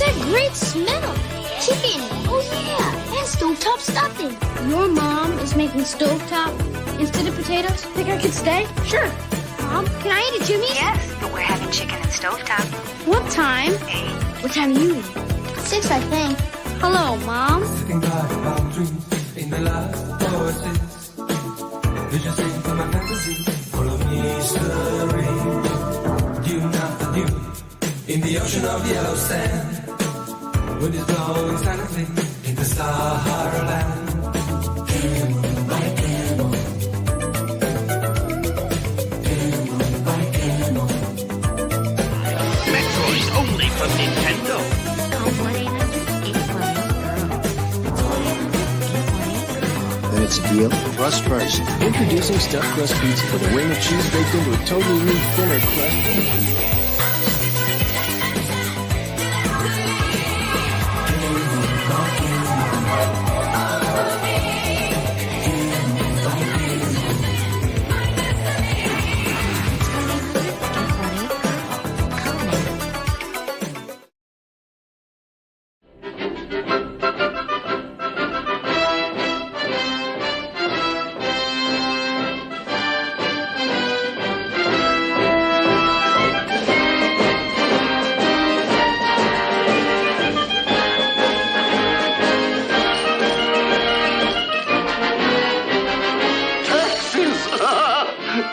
What a great smell! Chicken! Oh yeah! And stovetop stuffing! Your mom is making stovetop instead of potatoes? Think I could stay? Sure. Mom, can I eat at Jimmy's? Yes, but we're having chicken and stovetop. What time? 8. What time are you eating? 6, I think. Hello, Mom. Sitting by palm trees in the last oasis. Visions sing from my fantasy, full of mystery. Dune after dune, in the ocean of yellow sand. Wind is blowing silently in the Sahara land. Camel by camel. Camel by camel. Metroid's only from Nintendo. Then it's a deal. Crust first. Introducing stuffed crust pizza with a ring of cheese baked into a totally new thinner crust.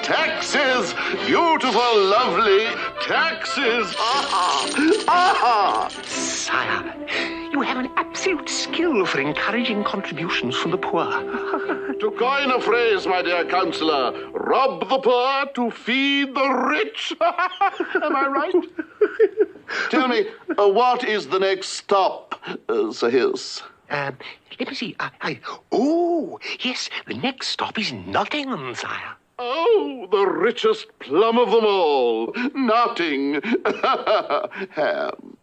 Taxes! Beautiful, lovely taxes! Sire, you have an absolute skill for encouraging contributions from the poor. To coin a phrase, my dear counsellor, rob the poor to feed the rich. Am I right? Tell me, what is the next stop, Sir Hills? Let me see. Oh, yes, the next stop is Nottingham, sire. Oh, the richest plum of them all. Notting. Ham.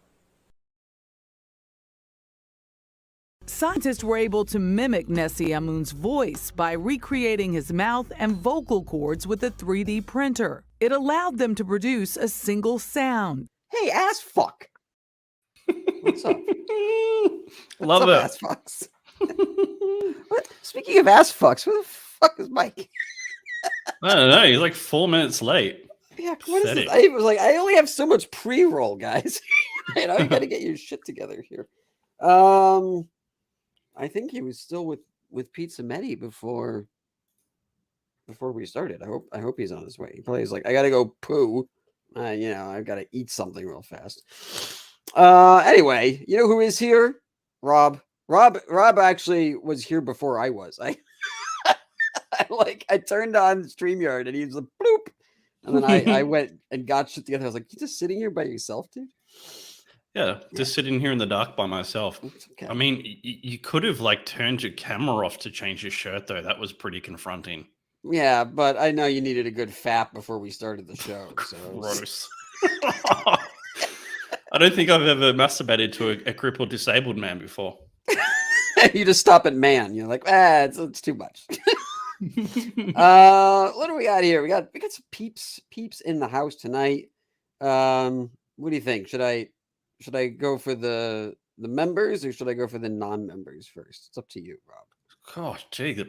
Scientists were able to mimic Nessie Amun's voice by recreating his mouth and vocal cords with a 3D printer. It allowed them to produce a single sound. Hey, ass fuck. What's up? Love What's up, it. ass fucks? What? Speaking of ass fucks, where the fuck is Mike? I don't know. He's like 4 minutes late. Yeah, what is Pathetic. this? I was like, I only have so much pre-roll, guys. You know, you got to get your shit together here. I think he was still with Pizza Medi before we started. I hope he's on his way. He probably is like, I gotta go poo. You know, I've got to eat something real fast. Anyway, you know who is here? Rob. Rob actually was here before I was. I turned on StreamYard and he was like, bloop. And then I went and got shit together. I was like, you just sitting here by yourself, dude? Yeah, just sitting here in the dark by myself. Okay. I mean, you could have like turned your camera off to change your shirt, though. That was pretty confronting. Yeah, but I know you needed a good fap before we started the show. So Gross. I don't think I've ever masturbated to a crippled disabled man before. You just stop at man. You're like, it's too much. What do we got here? We got some peeps in the house tonight. What do you think? Should I go for the members or should I go for the non-members first? It's up to you, Rob. Gosh, gee,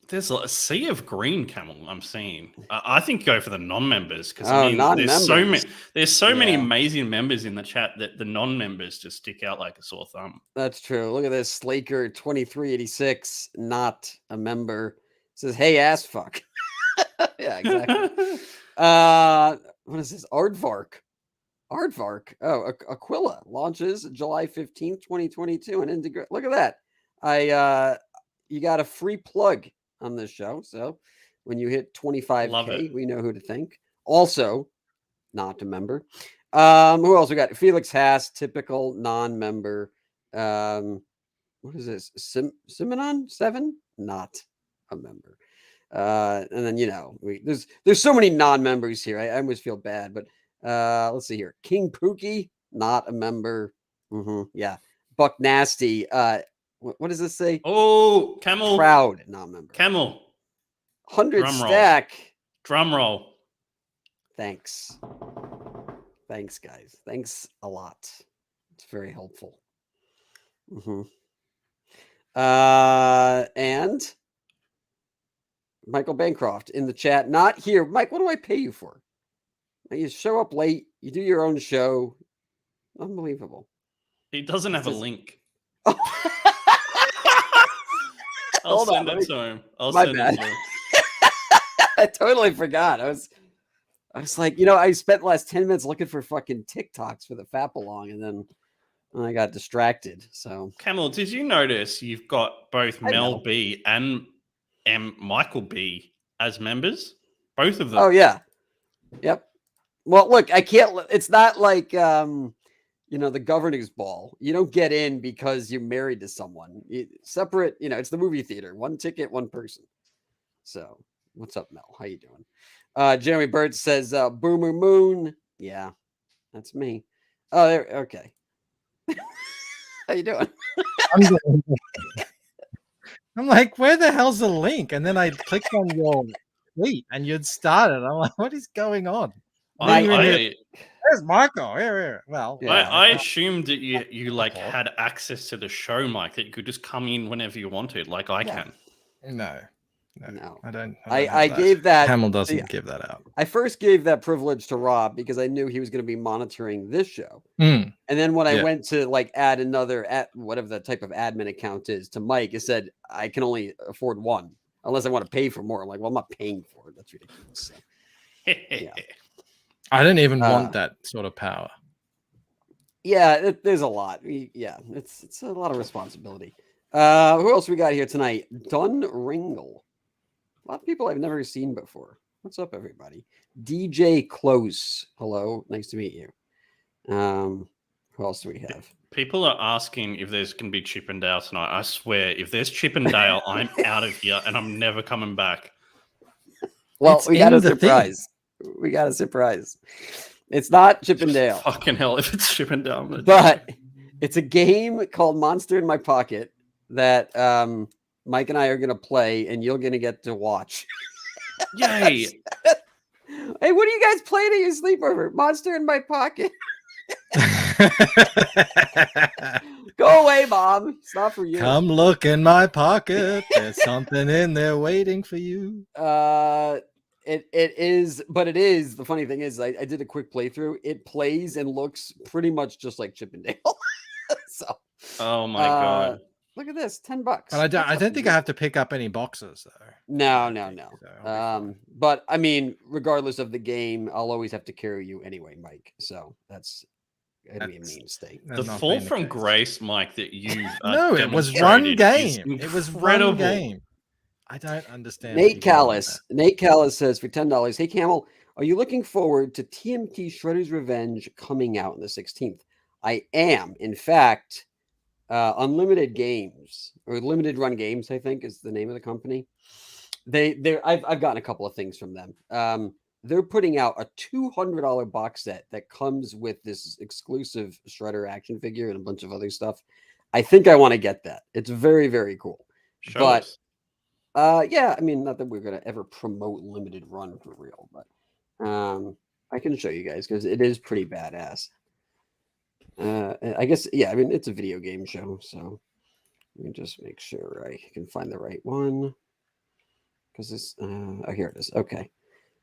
there's a sea of green, Camel. I'm seeing. I think go for the non-members because there's so many amazing members in the chat that the non-members just stick out like a sore thumb. That's true. Look at this, Slaker 2386, not a member. Says, hey, ass fuck. Yeah, exactly. What is this? Aardvark. Oh, Aquila launches July 15th, 2022. And look at that. You got a free plug on this show. So when you hit 25K, we know who to thank. Also, not a member. Who else we got? Felix Haas, typical non-member. What is this? Simonon 7? Not a member. And then, you know, there's so many non-members here. I always feel bad, but let's see here. King Pookie, not a member. Yeah. Buck Nasty. What does this say? Oh, Camel. Proud non-member. Camel. 100 Drum roll. stack. Drum roll. Thanks, guys. Thanks a lot. It's very helpful. And Michael Bancroft in the chat, not here. Mike, what do I pay you for? You show up late. You do your own show. Unbelievable. He doesn't have a link. I'll send it to him. I totally forgot. I was like, I spent the last 10 minutes looking for fucking TikToks for the Fapalong, and then I got distracted. So, Camel, did you notice you've got both Mel B and Michael B as members? Both of them. Oh yeah. Yep. Well, look, I can't. It's not like the governor's ball. You don't get in because you're married to someone. Separate. It's the movie theater. One ticket, one person. So, what's up, Mel? How you doing? Jeremy Bird says, "Boomer Moon." Yeah, that's me. Oh, there. Okay. How you doing? I'm like, where the hell's the link? And then I clicked on your tweet, and you'd started. I'm like, what is going on? Where's Marco? Here. Well, I assumed that you like had access to the show, Mike, that you could just come in whenever you wanted, like I can. No, I don't. I gave that. Camel doesn't give that out. I first gave that privilege to Rob because I knew he was going to be monitoring this show. And then when I went to add another whatever the type of admin account is to Mike, it said I can only afford one unless I want to pay for more. I'm like, well, I'm not paying for it. That's ridiculous. So, yeah. I don't even want that sort of power. Yeah, there's a lot. It's a lot of responsibility. Who else we got here tonight? Dun Ringle. A lot of people I've never seen before. What's up, everybody? DJ Close. Hello, nice to meet you. Who else do we have? People are asking if there's going to be Chip and Dale tonight. I swear, if there's Chip and Dale, I'm out of here and I'm never coming back. Well, we got a surprise. We got a surprise. It's not Chip and Dale. Fucking hell, if it's Chip and Dale. But it's a game called Monster in My Pocket that Mike and I are going to play, and you're going to get to watch. Yay. Hey, what are you guys playing at your sleepover? Monster in My Pocket. Go away, Mom. It's not for you. Come look in my pocket. There's something in there waiting for you. It is, but it is. The funny thing is, I did a quick playthrough. It plays and looks pretty much just like Chip and Dale. So, oh my god! Look at this, $10. But I don't think I have to pick up any boxes though. No. But I mean, regardless of the game, I'll always have to carry you anyway, Mike. So that's gonna be a mean mistake. The fall from grace, Mike, that you no, it was one game. It was one game. I don't understand. Nate Callis says for $10, hey Camel, are you looking forward to TMT Shredder's Revenge coming out on the 16th? I am. In fact, Unlimited Games or Limited Run Games, I think is the name of the company. I've gotten a couple of things from them. They're putting out a $200 box set that comes with this exclusive Shredder action figure and a bunch of other stuff. I think I want to get that. It's very, very cool. Yeah, I mean, not that we're going to ever promote Limited Run for real, but I can show you guys because it is pretty badass. I guess, yeah, I mean, it's a video game show, so let me just make sure I can find the right one because this, oh, here it is. Okay.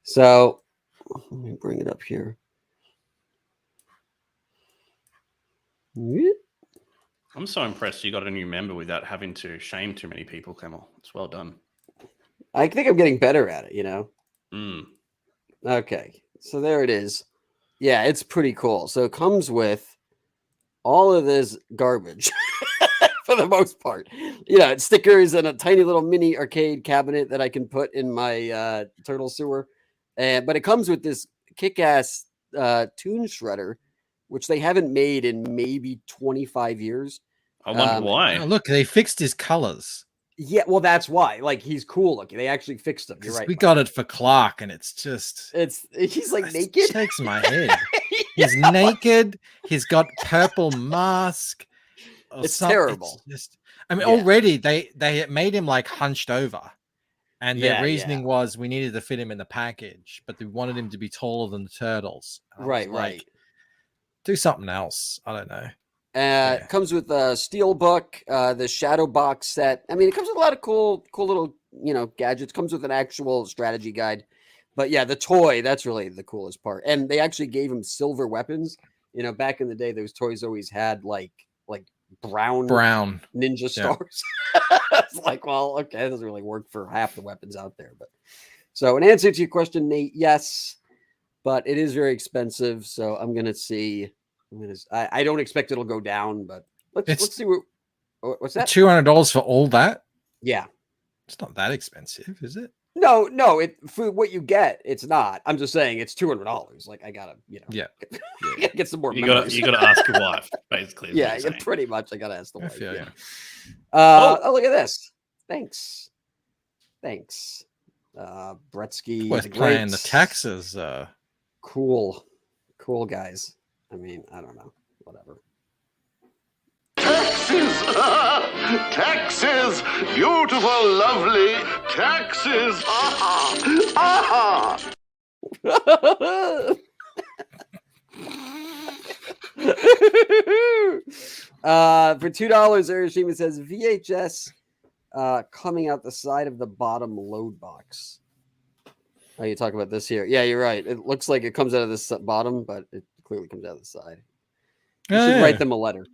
So let me bring it up here. I'm so impressed you got a new member without having to shame too many people, Camel. It's well done. I think I'm getting better at it, you know? Mm. Okay, so there it is. Yeah, it's pretty cool. So it comes with all of this garbage for the most part. You know, it's stickers and a tiny little mini arcade cabinet that I can put in my turtle sewer. But it comes with this kick-ass Toon Shredder, which they haven't made in maybe 25 years. I wonder why. Oh, look, they fixed his colors. Yeah, well, that's why. Like, he's cool looking. They actually fixed him. You're right. We got it for Clark, and it's just... He's like naked. It shakes my head. He's naked. He's got purple mask. It's terrible. It's just, I mean, already they made him like hunched over. And their reasoning was we needed to fit him in the package, but they wanted him to be taller than the turtles. Right. Do something else. I don't know. Comes with a steel book, the Shadow box set. I mean, it comes with a lot of cool little, gadgets. Comes with an actual strategy guide. But yeah, the toy, that's really the coolest part. And they actually gave him silver weapons. Back in the day, those toys always had like brown ninja stars. It's like, well, okay, that doesn't really work for half the weapons out there. But so in answer to your question, Nate, yes, but it is very expensive. So I'm gonna see. I don't expect it'll go down, but let's see what's that? $200 for all that? Yeah, it's not that expensive, is it? No, for what you get, it's not. I'm just saying it's $200. Like I gotta, get some more. You gotta ask your wife, basically. Yeah, pretty much. I gotta ask the wife. Yeah. Oh, look at this. Thanks. Bretsky. Worth paying the taxes. Cool guys. I mean, I don't know. Whatever. Taxes! Taxes! Beautiful, lovely taxes! Aha! For $2, Urashima says VHS coming out the side of the bottom load box. Oh, you talk about this here. Yeah, you're right. It looks like it comes out of this bottom, but it clearly comes out of the side. You should write them a letter.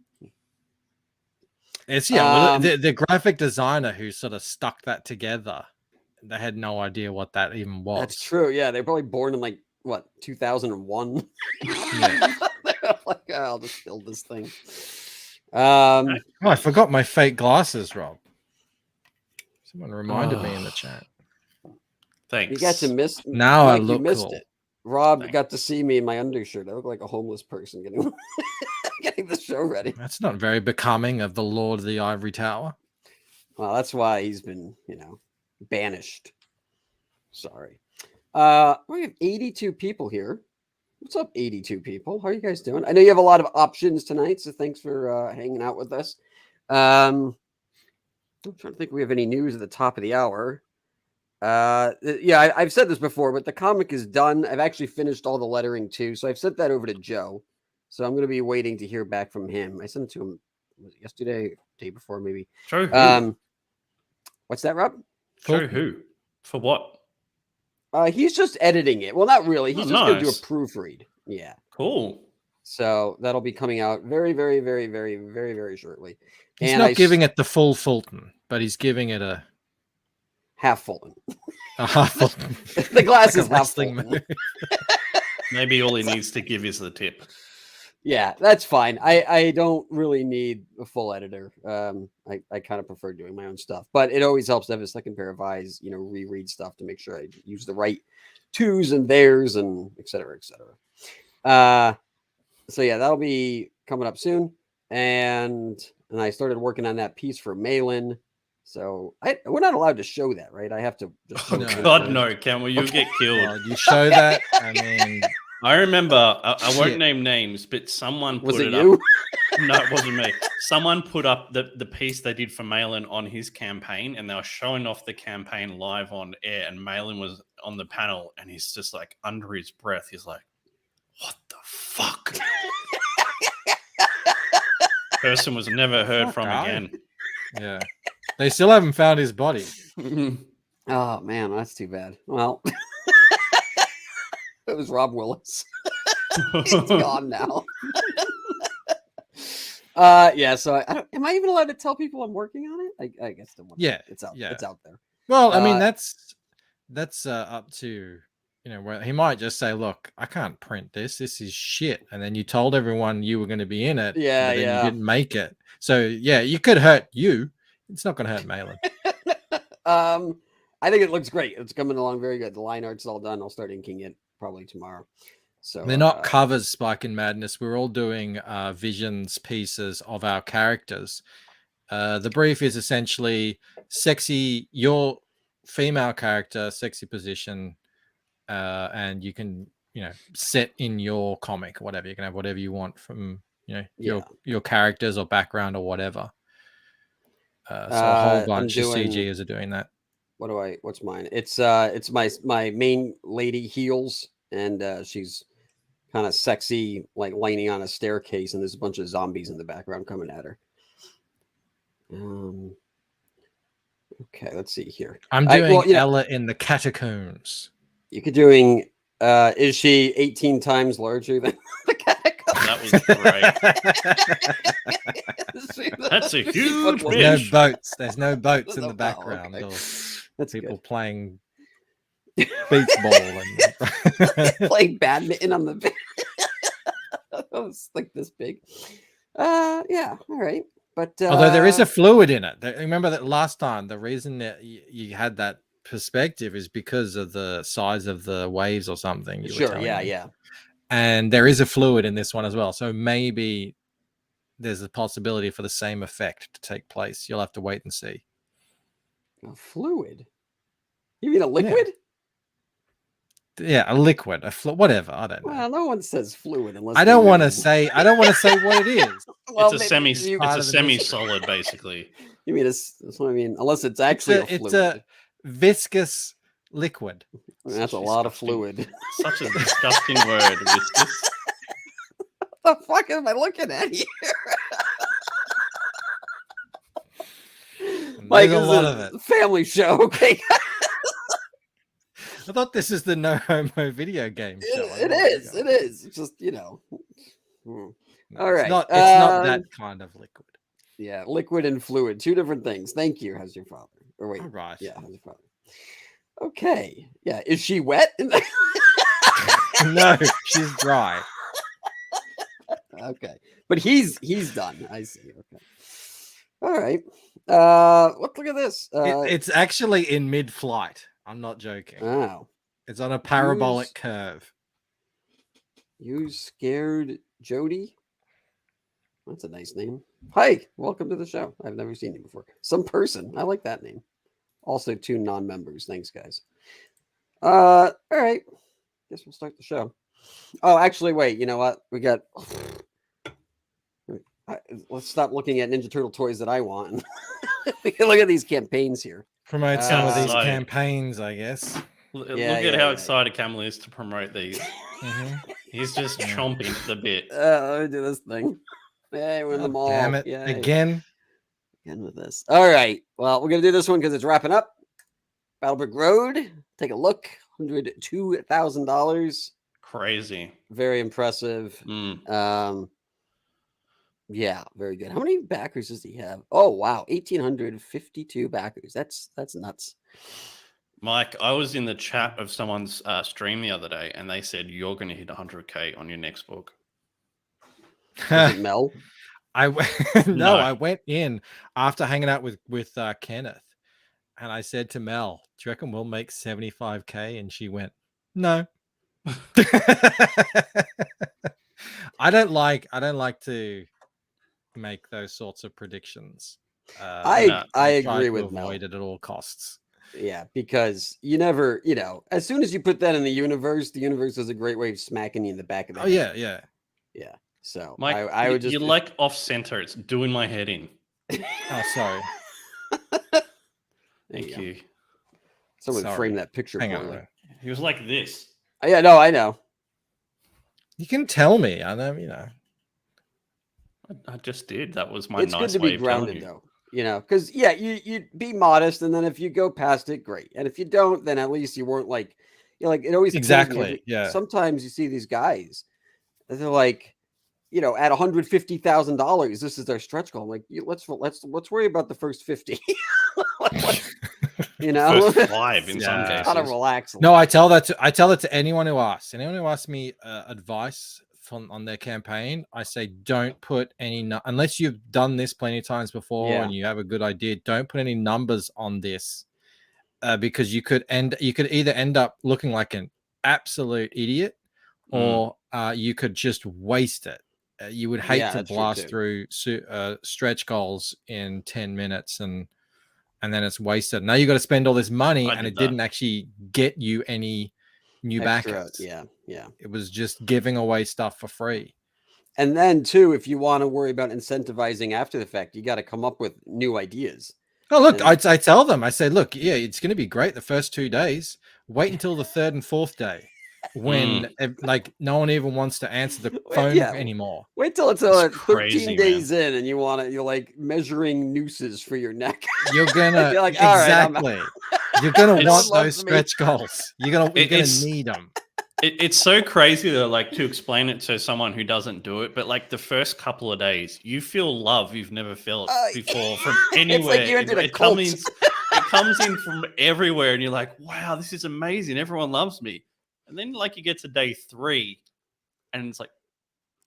It's the graphic designer who sort of stuck that together. They had no idea what that even was. That's true. Yeah, they're probably born in 2001. Yeah. Like, I'll just build this thing. I forgot my fake glasses, Rob. Someone reminded me in the chat. Thanks. You got to miss. Now I look missed cool. it. Rob got to see me in my undershirt. I look like a homeless person getting the show ready. That's not very becoming of the Lord of the Ivory Tower. Well, that's why he's been, banished. Sorry. We have 82 people here. What's up, 82 people? How are you guys doing? I know you have a lot of options tonight, so thanks for hanging out with us. I'm trying to think if we have any news at the top of the hour. I've said this before, but the comic is done. I've actually finished all the lettering too, so I've sent that over to Joe. So I'm going to be waiting to hear back from him. I sent it to him yesterday, day before, maybe. Show who? What's that, Rob? Show who? For what? He's just editing it. Well, not really. He's just going to do a proofread. Yeah. Cool. So that'll be coming out very, very, very, very, very, very shortly. He's not giving it the full Fulton, but he's giving it a half Fulton. A half Fulton. The glass is half Fulton. Maybe all he needs to give is the tip. Yeah, that's fine. I don't really need a full editor. I kind of prefer doing my own stuff, but it always helps to have a second pair of eyes, reread stuff to make sure I use the right twos and theirs and et cetera, et cetera. So yeah, that'll be coming up soon. And I started working on that piece for Malin. So we're not allowed to show that, right? I have to just God, no, Camel, you'll get killed. You show that, I mean, I remember, I won't name names, but someone put it you? up. No, it wasn't me. Someone put up the piece they did for Malin on his campaign, and they were showing off the campaign live on air, and Malin was on the panel, and he's just like, under his breath, he's like, what the fuck? Person was never heard from again. Yeah. They still haven't found his body. Oh, man, that's too bad. Well, it was Rob Willis. He's gone now. So am I even allowed to tell people I'm working on it? I guess it's out. Yeah. It's out there. Well, I mean, that's up to, where he might just say, look, I can't print this. This is shit. And then you told everyone you were going to be in it. Yeah. You didn't make it. So yeah, you could hurt you. It's not going to hurt Malin. I think it looks great. It's coming along very good. The line art's all done. I'll start inking it probably tomorrow. So they're not covers, Spike and Madness. We're all doing visions pieces of our characters. The brief is essentially sexy, your female character, sexy position, and you can, set in your comic, whatever. You can have whatever you want from, your characters or background or whatever. So a whole bunch of CGs are doing that. What's mine? It's my main lady Heels, and she's kind of sexy, like lining on a staircase, and there's a bunch of zombies in the background coming at her. Okay, let's see here. I'm doing Ella in the catacombs. You could doing. Is she 18 times larger than the catacombs? That was great. That's a huge fish. No boats. There's no boats in the background. Okay. That's people playing beach ball and playing badminton on the bed. It's like this big. Yeah. All right. But although there is a fluid in it. Remember that last time, the reason that you had that perspective is because of the size of the waves or something. Sure. Yeah. And there is a fluid in this one as well. So maybe there's a possibility for the same effect to take place. You'll have to wait and see. A fluid? You mean a liquid? Yeah, a liquid, whatever. I don't know. Well, no one says fluid unless I don't want to say what it is. Well, it's a semi-solid, basically. You mean that's what I mean? Unless it's actually a fluid. It's a viscous liquid. That's a lot of fluid. Such a disgusting word, viscous. What the fuck am I looking at here? Like, a lot of it. Family show, okay? I thought this is the No Homo video game show. It is. It's just, all right. It's not that kind of liquid. Yeah, liquid and fluid, two different things. Thank you. How's your father? Or wait, all right. Yeah, how's your father? Okay. Yeah, is she wet? No, she's dry. Okay, but he's done. I see. Okay. All right. Look at this. It's actually in mid-flight. I'm not joking. Oh. It's on a parabolic curve. You scared Jody? That's a nice name. Hi, welcome to the show. I've never seen you before. Some person. I like that name. Also, 2 non-members. Thanks, guys. All right. Guess we'll start the show. Oh, actually, wait. You know what? We got... Let's stop looking at Ninja Turtle toys that I want. Look at these campaigns here. Promote some of these campaigns, I guess. Look at how excited Camel is to promote these. He's just chomping at the bit. Let me do this thing. Hey, we're in the mall. Damn it. Yay. Again with this. All right. Well, we're going to do this one because it's wrapping up. Battlebrick Road. Take a look. $102,000. Crazy. Very impressive. Yeah, very good. How many backers does he have? Oh, wow. 1,852 backers. That's nuts. Mike, I was in the chat of someone's stream the other day, and they said you're going to hit 100K on your next book. Is it Mel? I went in after hanging out with Kenneth, and I said to Mel, "Do you reckon we'll make 75K?" And she went, "No." I don't like to make those sorts of predictions. I agree with Mel. Avoid it at all costs. Yeah, because you never, as soon as you put that in the universe is a great way of smacking you in the back of the head. Yeah. So Mike, I would just you're like off center. It's doing my head in. Oh, sorry. Thank you. Someone frame that picture for me. He was like this. Yeah, no, I know. You can tell me. I know. I just did. That was my It's nice good to way be of telling grounded, you. though. Because you be modest, and then if you go past it, great. And if you don't, then at least you weren't like, it always exactly. Yeah. Sometimes you see these guys, they're like, at $150,000, this is their stretch goal. I'm like, let's worry about the first 50. First 5 in some cases. Gotta relax. No, I tell that to anyone who asks. Anyone who asks me advice on their campaign, I say don't put any unless you've done this plenty of times before and you have a good idea. Don't put any numbers on this because you could either end up looking like an absolute idiot or you could just waste it. You would hate to blast through stretch goals in 10 minutes and then it's wasted. Now you got to spend all this money and it didn't actually get you any new backers. Yeah. It was just giving away stuff for free. And then too, if you want to worry about incentivizing after the fact, you got to come up with new ideas. Oh, look, I tell them, I say, look, it's going to be great the first 2 days. Wait until the 3rd and 4th day. when like no one even wants to answer the phone anymore. Wait till it's 13 days in and you're like measuring nooses for your neck. You're gonna you're like, exactly. You're gonna want those stretch goals. You're gonna need them. It's so crazy to like to explain it to someone who doesn't do it, but like the first couple of days, you feel love you've never felt before from anywhere. It's like it comes in from everywhere, and you're like, "Wow, this is amazing! Everyone loves me." And then like you get to day 3, and it's like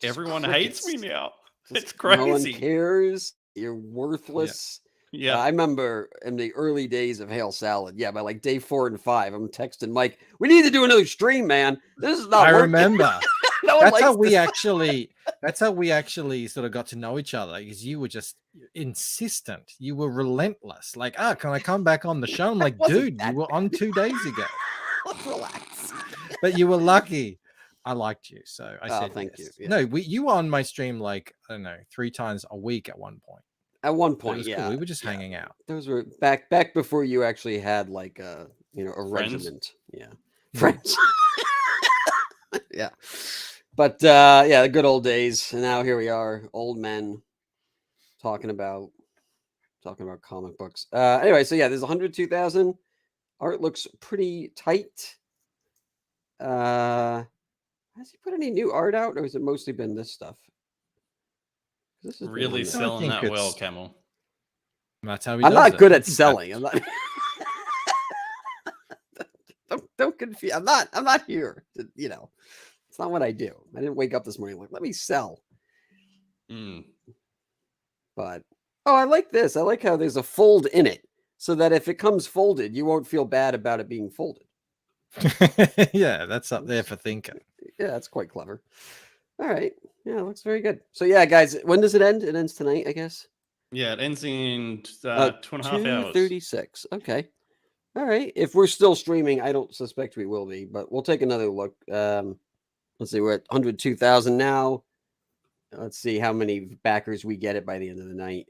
everyone hates me now. It's crazy. No one cares. You're worthless. Yeah. I remember in the early days of Hail Salad. Yeah, by like day 4 and 5, I'm texting Mike, we need to do another stream, man. This is not working. Remember. No that's how we actually sort of got to know each other, because you were just insistent. You were relentless. Like, can I come back on the show? I'm like, dude, you were on 2 days ago. Relax. But you were lucky. I liked you. So I said, thank you. Yeah. No, you were on my stream like, I don't know, 3 times a week at one point. At one point, cool. We were just hanging out. Those were back before you actually had like a regiment. Yeah. Friends. Yeah. But the good old days. And now here we are, old men talking about comic books. Anyway, so yeah, there's 102,000. Art looks pretty tight. Has he put any new art out, or has it mostly been this stuff? This is really selling that well, Camel. That's how he I'm does not it. good at selling. I'm not. don't confuse. I'm not here. It's not what I do. I didn't wake up this morning like, let me sell. But I like this. I like how there's a fold in it, so that if it comes folded, you won't feel bad about it being folded. Yeah, that's up there for thinking. Yeah, that's quite clever. All right. Yeah, it looks very good. So yeah, guys, when does it end? It ends tonight, I guess. Yeah, it ends in 2.5 hours. 2:36. Okay. All right. If we're still streaming, I don't suspect we will be, but we'll take another look. Let's see, we're at 102,000 now. Let's see how many backers we get it by the end of the night.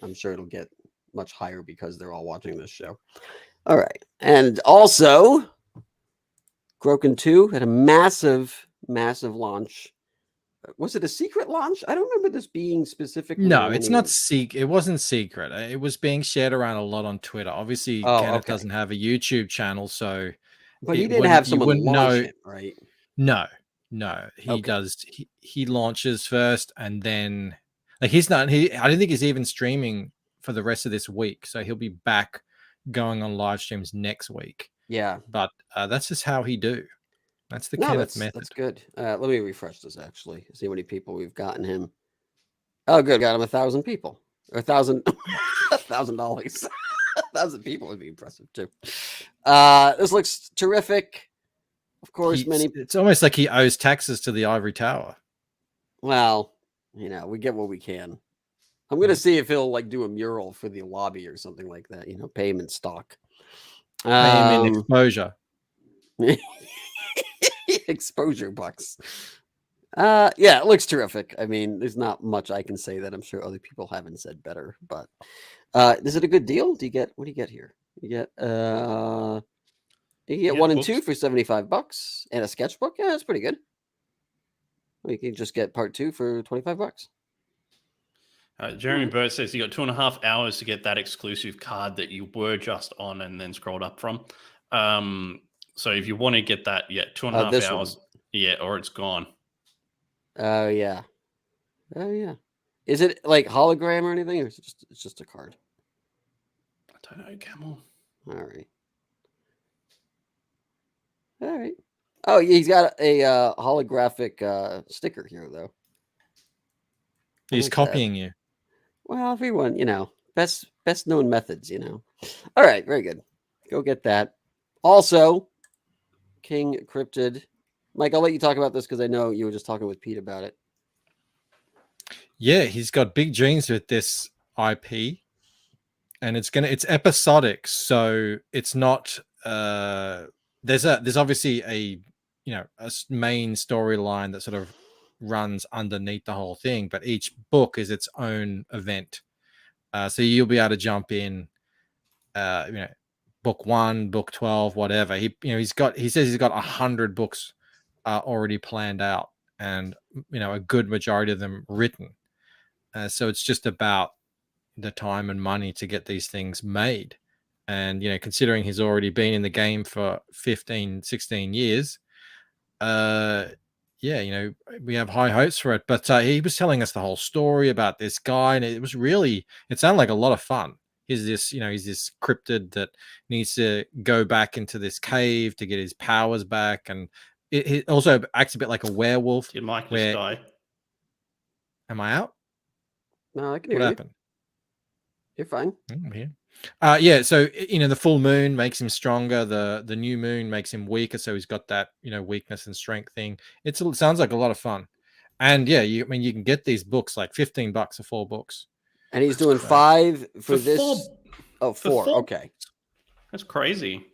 I'm sure it'll get much higher because they're all watching this show. All right. And also, Groken 2 had a massive launch. Was it a secret launch? I don't remember this being specific. No, it's not secret. It wasn't secret. It was being shared around a lot on Twitter. Obviously, Kenneth doesn't have a YouTube channel, so. But he didn't have someone launch it, right? No. He does. He launches first, and then like he's not. I don't think he's even streaming for the rest of this week, so he'll be back going on live streams next week. Yeah, but that's just how he do. That's the Kenneth method. That's good. let me refresh this actually. See how many people we've gotten him. Oh, good. Got him 1,000 people. Or 1,000 $1,000. 1,000 people would be impressive too. This looks terrific. Of course, it's almost like he owes taxes to the ivory tower. Well, we get what we can. I'm gonna see if he'll like do a mural for the lobby or something like that. Payment stock. Pay him in exposure. Exposure bucks. Yeah, it looks terrific. I mean, there's not much I can say that I'm sure other people haven't said better. But is it a good deal? What do you get here? You get 1 and 2 for $75 and a sketchbook. Yeah, that's pretty good. You can just get part 2 for $25. Jeremy Burt says you got 2.5 hours to get that exclusive card that you were just on and then scrolled up from. So if you want to get that, 2.5 hours. One. Yeah, or it's gone. Oh yeah. Is it like hologram or anything, or is it's just a card? I don't know, Camel. All right. Oh, he's got a holographic sticker here, though. He's copying you. Well, everyone, best known methods, All right, very good. Go get that. Also, King Cryptid. Mike, I'll let you talk about this because I know you were just talking with Pete about it. Yeah, he's got big dreams with this IP, and it's episodic, so it's not. There's obviously a main storyline that sort of runs underneath the whole thing, but each book is its own event. So you'll be able to jump in, book 1, book 12, whatever. He says he's got 100 books are already planned out, and a good majority of them written. So it's just about the time and money to get these things made. And considering he's already been in the game for 15, 16 years, we have high hopes for it. But he was telling us the whole story about this guy, and it sounded like a lot of fun. He's this cryptid that needs to go back into this cave to get his powers back, and it also acts a bit like a werewolf. Did Mike just die? Am I out? No, I can hear what you. Happened? You're fine. Yeah. So the full moon makes him stronger. The new moon makes him weaker. So he's got that weakness and strength thing. It sounds like a lot of fun. And yeah, you can get these books like $15 for 4 books. And he's doing 5 for this. Four. 4. Okay, that's crazy.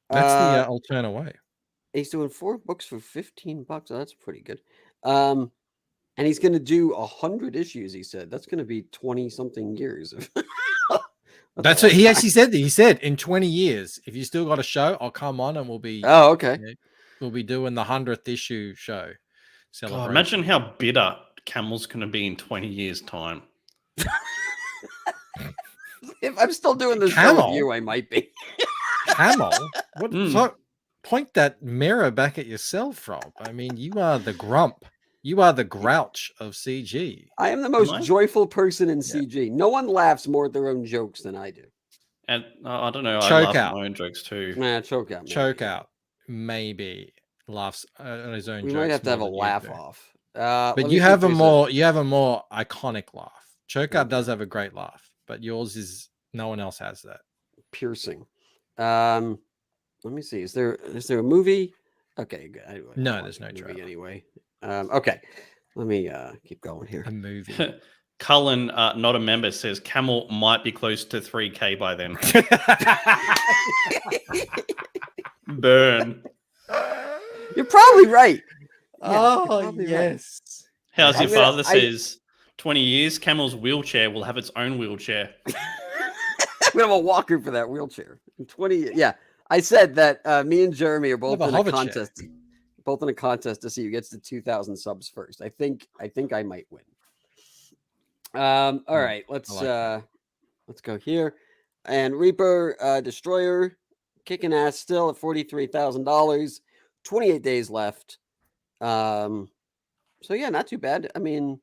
That's the alternate way. He's doing 4 books for $15. Oh, that's pretty good. And he's going to do 100 issues. He said that's going to be 20 something years. That's what he actually said. He said in 20 years, if you still got a show, I'll come on and we'll be. Oh, okay. We'll be doing the 100th issue show. God, imagine how bitter Camel's going to be in 20 years' time. If I'm still doing this show with you, I might be. Camel? What? Point that mirror back at yourself, Rob. I mean, you are the grump. You are the grouch of CG. I am the most joyful person in CG. No one laughs more at their own jokes than I do. And I don't know. Choke I laugh out. at my own jokes too. Nah, choke out. Choke out. Maybe laughs at his own jokes. We might have to have a laugh off. But you have a more iconic laugh. Choke out does have a great laugh, but yours is no one else has that. Piercing. Let me see. Is there a movie? Okay, good. No, there's no movie anyway. Okay, let me keep going here. A movie. Cullen, not a member, says Camel might be close to 3K by then. Burn. You're probably right. Oh, yes. Right. How's your father says 20 years, Camel's wheelchair will have its own wheelchair. I'm going to have a walker for that wheelchair. In 20, yeah. I said that me and Jeremy are both in a contest. Both in a contest to see who gets to 2,000 subs first. I think I might win. All right, let's go here. And Reaper Destroyer kicking ass still at $43,000. 28 days left. So yeah, not too bad. I mean,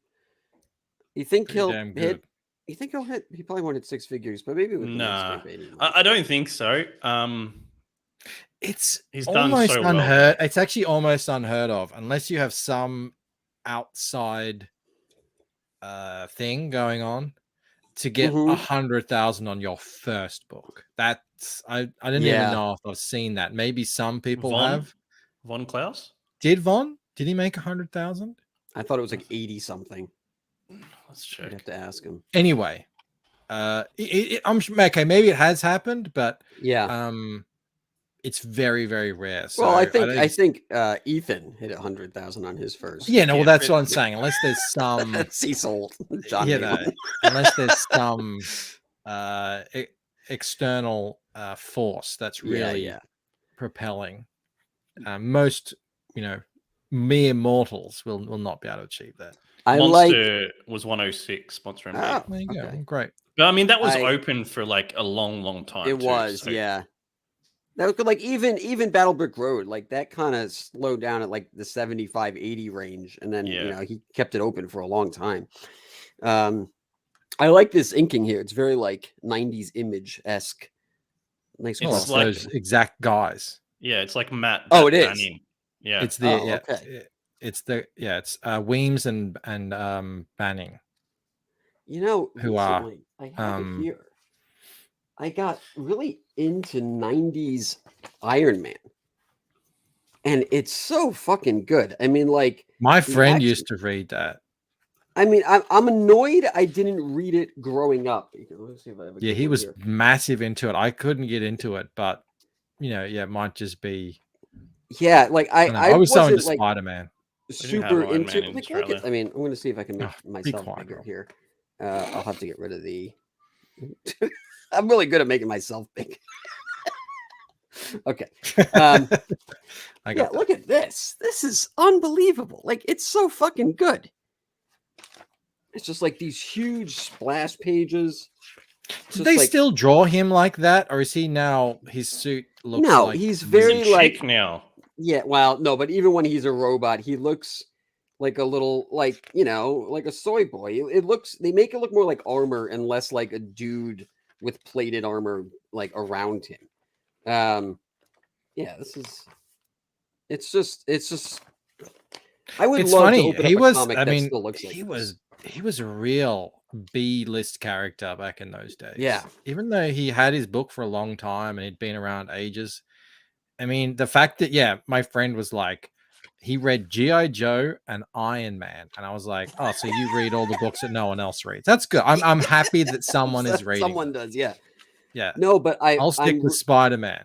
you think he'll hit? You think he'll hit? He probably won't hit 6 figures, but maybe with no. I don't think so. He's almost done so unheard. Well. It's actually almost unheard of, unless you have some outside thing going on to get 100,000 on your first book. That's I didn't even know if I've seen that. Maybe some people have. Von Klaus? Did he make 100,000? I thought it was like 80 something. Let's check. I'd have to ask him. Anyway, I'm okay. Maybe it has happened, but yeah, it's very, very rare. So well, I think Ethan hit 100,000 on his first. Yeah, no, well, that's what I'm saying. Unless there's some Cecil, unless there's some external force that's really propelling. Most, mere mortals will not be able to achieve that. Monster was 106 sponsoring me. There you go. Great. But I mean, that was open for like a long, long time. It was, yeah. That was good. Like even Battle Brick Road, like that kind of slowed down at like the 75, 80 range, and then he kept it open for a long time. I like this inking here. It's very like 90s Image-esque. Nice. It's like those exact guys. Yeah, it's like Matt. Oh, it is. Banning. Yeah, it's the it's Weems and Banning. Who are I have it here. I got really into 90s Iron Man. And it's so fucking good. I mean, like my friend used to read that. I mean, I'm annoyed I didn't read it growing up. Let's see if I ever he was massive into it. I couldn't get into it, but it might just be. Yeah, like I was so into like, Spider-Man. Super into it. I mean, I'm going to see if I can make myself bigger here. I'll have to get rid of the. I'm really good at making myself big. Okay. Yeah, look at this. This is unbelievable. Like, it's so fucking good. It's just like these huge splash pages. Do they still draw him like that, or is he now his suit looks no, like he's very like now. Yeah, well, no, but even when he's a robot, he looks like a little like, you know, like a soy boy. They make it look more like armor and less like a dude with plated armor like around him. Yeah, it's just I would love funny. to open He up a was comic I that mean still looks like he was a real B-list character back in those days. Yeah. Even though he had his book for a long time and he'd been around ages. I mean, the fact that my friend was like, he read G.I. Joe and Iron Man, and I was like, oh, so you read all the books that no one else reads. That's good. I'm happy that someone is reading. Someone does, yeah. Yeah. No, but I'll stick with Spider-Man.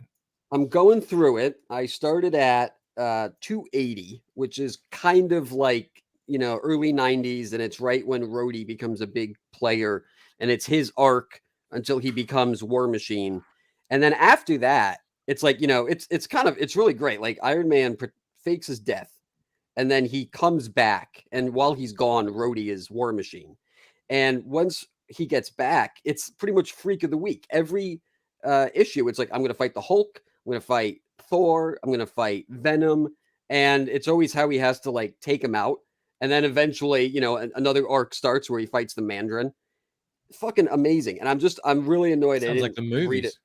I'm going through it. I started at 280, which is kind of like, you know, early 90s, and it's right when Rhodey becomes a big player, and it's his arc until he becomes War Machine. And then after that, it's like, you know, it's really great. Like Iron Man fakes his death, and then he comes back, and while he's gone, Rhodey is War Machine. And once he gets back, it's pretty much Freak of the Week. Every issue, it's like, I'm going to fight the Hulk, I'm going to fight Thor, I'm going to fight Venom, and it's always how he has to like take him out. And then eventually, you know, another arc starts where he fights the Mandarin. Fucking amazing. And I'm really annoyed. Sounds like the movies.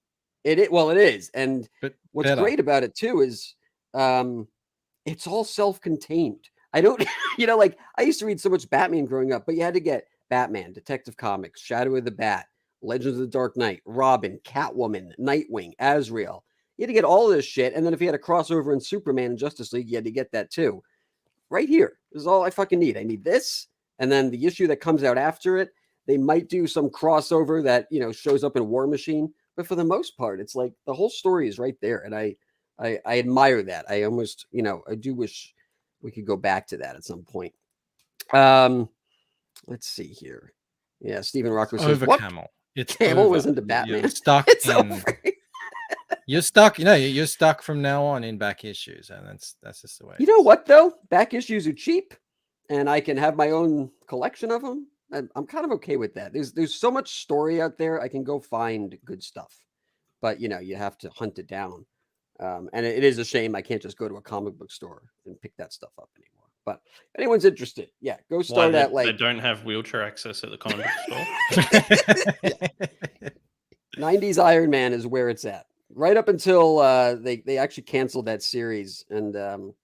It is. And but what's great about it too is it's all self-contained. I don't, you know, like I used to read so much Batman growing up, but you had to get Batman, Detective Comics, Shadow of the Bat, Legends of the Dark Knight, Robin, Catwoman, Nightwing, Azrael. You had to get all of this shit. And then if you had a crossover in Superman and Justice League, you had to get that too. Right here. This is all I fucking need. I need this. And then the issue that comes out after it, they might do some crossover that, you know, shows up in War Machine. But for the most part, it's like the whole story is right there. And I admire that. I almost, you know, I do wish we could go back to that at some point. Let's see here. Yeah, Stephen Rocco says, over what? Camel. It's Camel over. was into Batman. You're stuck it's in. over. You're stuck. You know, you're stuck from now on in back issues, and that's just the way. You know what though? Back issues are cheap, and I can have my own collection of them. I'm kind of okay with that. There's so much story out there. I can go find good stuff, but you know, you have to hunt it down. And it is a shame I can't just go to a comic book store and pick that stuff up anymore. But if anyone's interested, yeah, go start at like. They don't have wheelchair access at the comic book store. 90s Iron Man is where it's at. Right up until they actually canceled that series, and then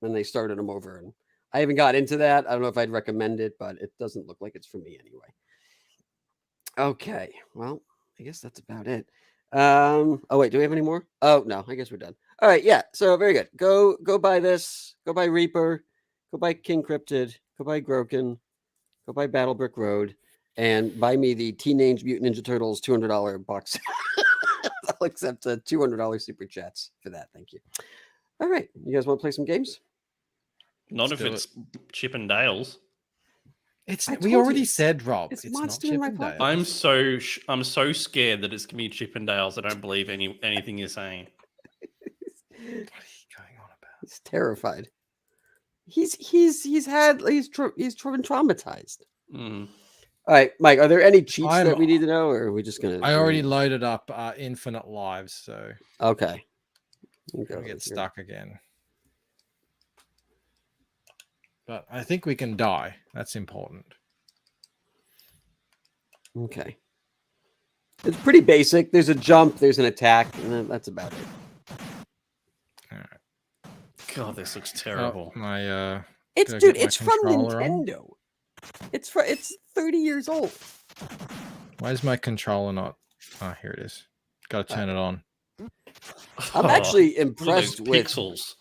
they started them over. And I haven't got into that. I don't know if I'd recommend it, but it doesn't look like it's for me anyway. Okay, well, I guess that's about it. Oh wait, do we have any more? Oh no, I guess we're done. All right, yeah. So very good. Go buy this. Go buy Reaper. Go buy King Cryptid. Go buy Groken. Go buy Battle Brick Road, and buy me the Teenage Mutant Ninja Turtles $200 box. I'll accept $200 super chats for that. Thank you. All right, you guys want to play some games? Not if it's Chip and Dale's. We already said, Rob. It's not Monster Chip in my and pocket. Dale. I'm so scared that it's gonna be Chip and Dale's. I don't believe anything you're saying. What are you going on about? He's terrified. He's been traumatized. Mm. All right, Mike, are there any cheats that we need to know, or are we just gonna? I already loaded up Infinite Lives, so okay. I'll get stuck again. But I think we can die. That's important. Okay. It's pretty basic. There's a jump, there's an attack, and then that's about it. All right. God, this looks terrible. Oh, it's from Nintendo. It's 30 years old. Why is my controller not? Oh, here it is. Got to turn it on. I'm actually impressed with pixels.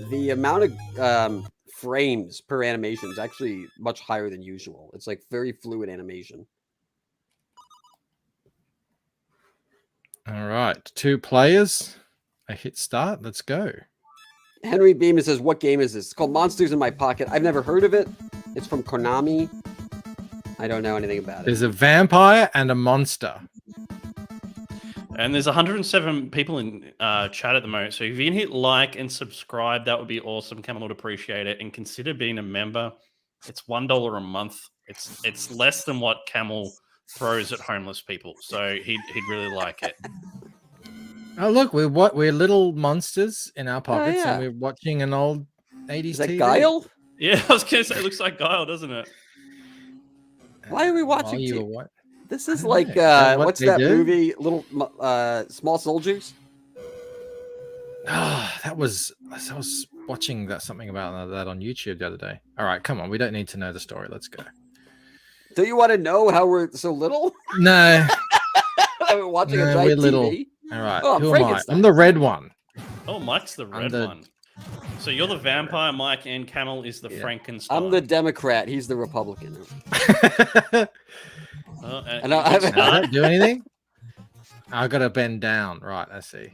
The amount of frames per animation is actually much higher than usual. It's like very fluid animation. All right, 2 players. I hit start. Let's go. Henry Beeman says, what game is this? It's called Monsters in My Pocket. I've never heard of it. It's from Konami. I don't know anything about it. There's a vampire and a monster. And there's 107 people in chat at the moment. So if you can hit like and subscribe, that would be awesome. Camel would appreciate it. And consider being a member. It's $1 a month. It's less than what Camel throws at homeless people. So he'd really like it. Oh look, we're little monsters in our pockets, and we're watching an old 80s Is that TV. Guile? Yeah, I was gonna say it looks like Guile, doesn't it? Why are we watching? What? This is like what's that movie? Little Small Soldiers. Ah, I was watching something about that on YouTube the other day. All right, come on, we don't need to know the story. Let's go. Do you want to know how we're so little? No. We're watching a giant we're little. TV. All right, oh, who am I? I'm the red one. Oh, Mike's the red one. So you're the vampire, Mike, and Camel is the Frankenstein. I'm the Democrat. He's the Republican. And I don't do anything. I gotta bend down. Right, I see.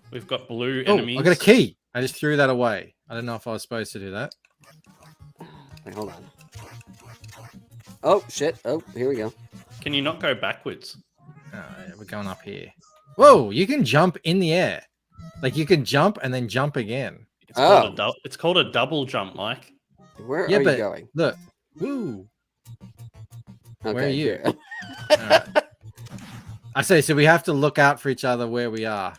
We've got blue Oh, enemies. I got a key. I just threw that away. I don't know if I was supposed to do that. Wait, hold on. Oh shit! Oh, here we go. Can you not go backwards? Oh, yeah, we're going up here. Whoa! You can jump in the air. Like you can jump and then jump again. It's called a double jump, Mike. Where are you going? Look. Woo. Okay, where are you? All right. I say, so we have to look out for each other where we are.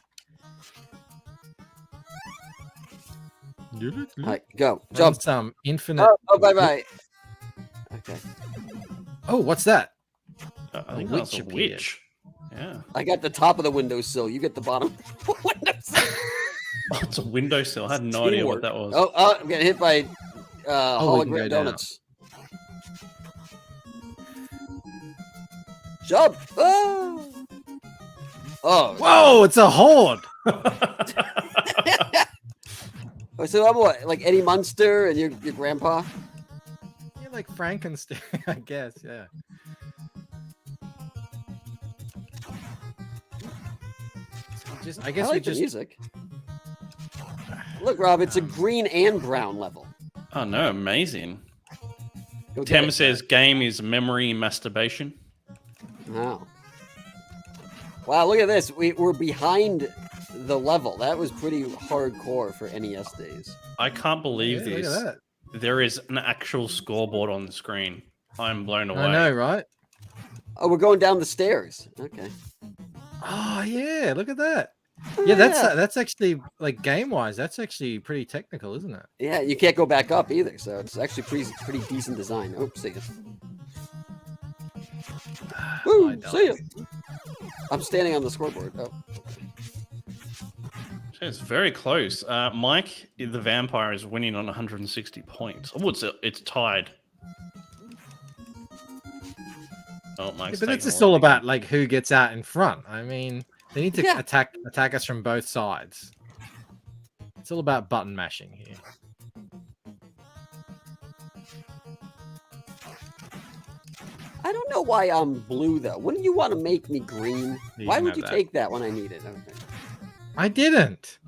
All right, go. Jump. Some infinite. Oh, bye-bye. Okay. Oh, what's that? I think that's a witch. Yeah. I got the top of the windowsill. You get the bottom windowsill. Oh, it's a windowsill. I had no idea what that was. Oh, I'm getting hit by hologram donuts. Jump! Oh! Whoa! It's a horde. So I'm what, like Eddie Munster and your grandpa? You're like Frankenstein, I guess. Yeah. I guess I like the music. Look, Rob, it's a green and brown level. Oh no, amazing. Tem says game is memory masturbation. Wow. Wow, look at this. We're behind the level. That was pretty hardcore for NES days. I can't believe Look this. at that. There is an actual scoreboard on the screen. I'm blown away. I know, right? Oh, we're going down the stairs. Okay. Oh yeah, look at that. Yeah, that's actually like game wise. That's actually pretty technical, isn't it? Yeah, you can't go back up either, so it's actually pretty decent design. Oh, see ya. Woo, see ya. I'm standing on the scoreboard. Oh. It's very close. Mike, the vampire, is winning on 160 points. Oh, it's tied. Oh, Mike's but it's just all about like who gets out in front. I mean, they need to attack us from both sides. It's all about button mashing here. I don't know why I'm blue though. Wouldn't you want to make me green? Why would you take that when I need it? Okay. I didn't.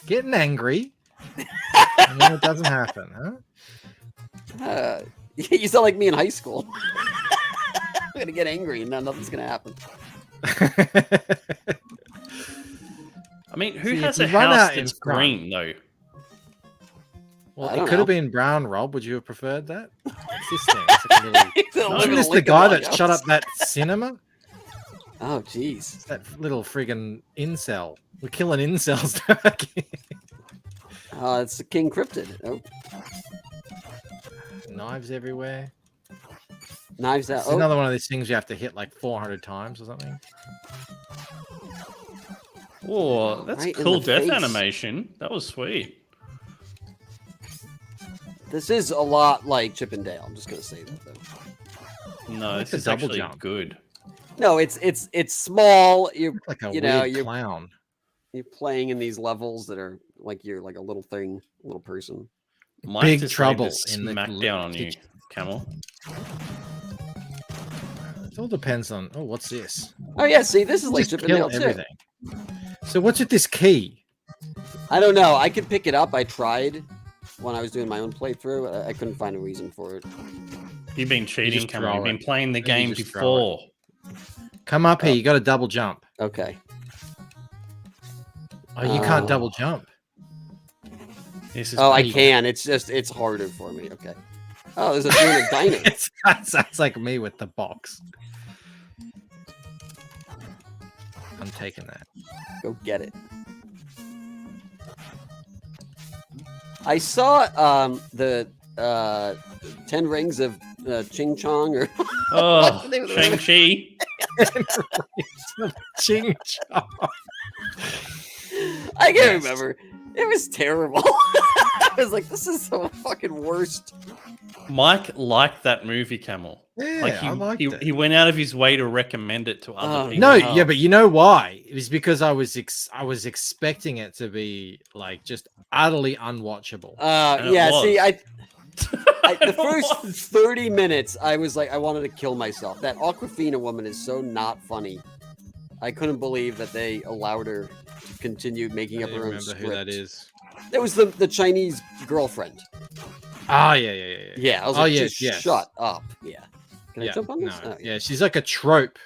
Getting angry. And then it doesn't happen, huh? You sound like me in high school. I'm gonna get angry and nothing's gonna happen. I mean, who has a house that's green though? Well, it could have been brown, Rob. Would you have preferred that? What's this thing? It's like isn't this the guy that shut up that cinema? Oh, jeez. That little friggin' incel. We're killing incels. It's the King Cryptid. Oh. Knives everywhere. Knives out. It's another one of these things you have to hit like 400 times or something. Oh, that's cool death animation. That was sweet. This is a lot like Chip and Dale. I'm just gonna say that though. No, this is actually good. No, it's small. You're like a you're clown. You're playing in these levels that are like you're like a little thing, little person. Big trouble in the smackdown on you, Camel. It all depends on. Oh, what's this? Oh yeah, see, this is like Chip and Dale too. So what's with this key? I don't know. I could pick it up. I tried when I was doing my own playthrough. I couldn't find a reason for it. You've been cheating, Camel. You've been playing the game before. Come up here. You got to double jump. Okay. Oh, you can't double jump. I can. It's harder for me. Okay. Oh, there's a thing in a diner. That's like me with the box. I'm taking that. Go get it. I saw the 10 Rings of Ching Chong or Shang-Chi. Ching Chong. I can't remember. It was terrible. I was like, this is the fucking worst. Mike liked that movie, Camel. Yeah, like I liked it. He went out of his way to recommend it to other people. No, yeah, but you know why? It was because I was expecting it to be like just utterly unwatchable. Yeah, see, the first 30 minutes, I was like, I wanted to kill myself. That Awkwafina woman is so not funny. I couldn't believe that they allowed her to continue making up her own script. Who that is? That was the Chinese girlfriend. Oh, yeah. Yeah, I was like, just shut up. Yeah. Can I jump on this? No. Yeah, she's like a trope.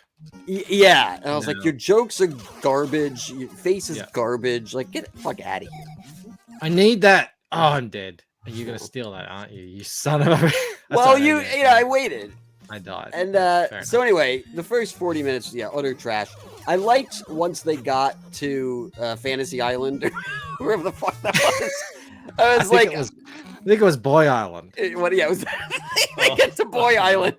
Yeah. And I was like, your jokes are garbage. Your face is garbage. Like, get the fuck out of here. I need that. Oh, I'm dead. You're going to steal that, aren't you? You son of a... Well, I waited. I died. And so anyway, the first 40 minutes, utter trash. I liked once they got to Fantasy Island or wherever the fuck that was. I think it was Boy Island. It was. They get to Boy Island.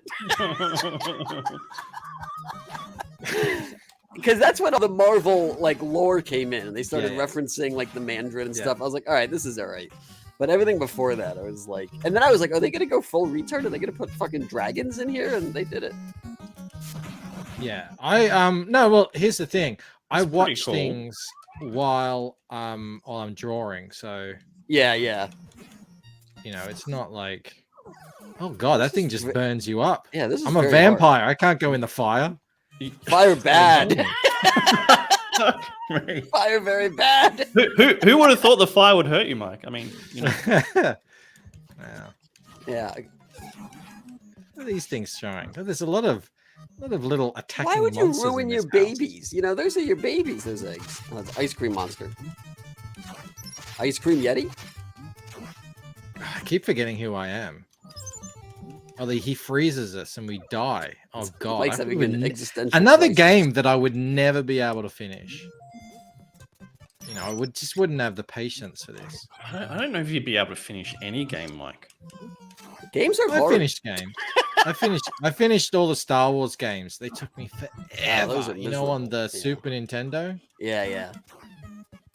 Because that's when all the Marvel lore came in, and they started referencing the Mandarin and stuff. I was like, all right, this is all right. But everything before that, I was like, and then I was like, are they gonna go full retard? Are they gonna put fucking dragons in here? And they did it. Yeah, no. Well, here's the thing. I watch things while I'm drawing, so yeah. It's not like, oh god, that thing just burns you up. Yeah, this is. I'm a vampire. I can't go in the fire. Fire bad. Fire very bad. Who would have thought the fire would hurt you, Mike? I mean, Yeah. What are these things showing? There's a lot of little attacking. Why would you monsters ruin in your this house. babies? Those are your babies. Those eggs. Oh, it's Ice Cream Monster. Ice Cream Yeti. I keep forgetting who I am. Oh, he freezes us and we die. Oh god! Mike's having an existential another crisis. game that I would never be able to finish. I wouldn't have the patience for this. I don't know if you'd be able to finish any game, Mike. Games are hard. I finished games. I finished all the Star Wars games. They took me forever. On the Super Nintendo. Yeah.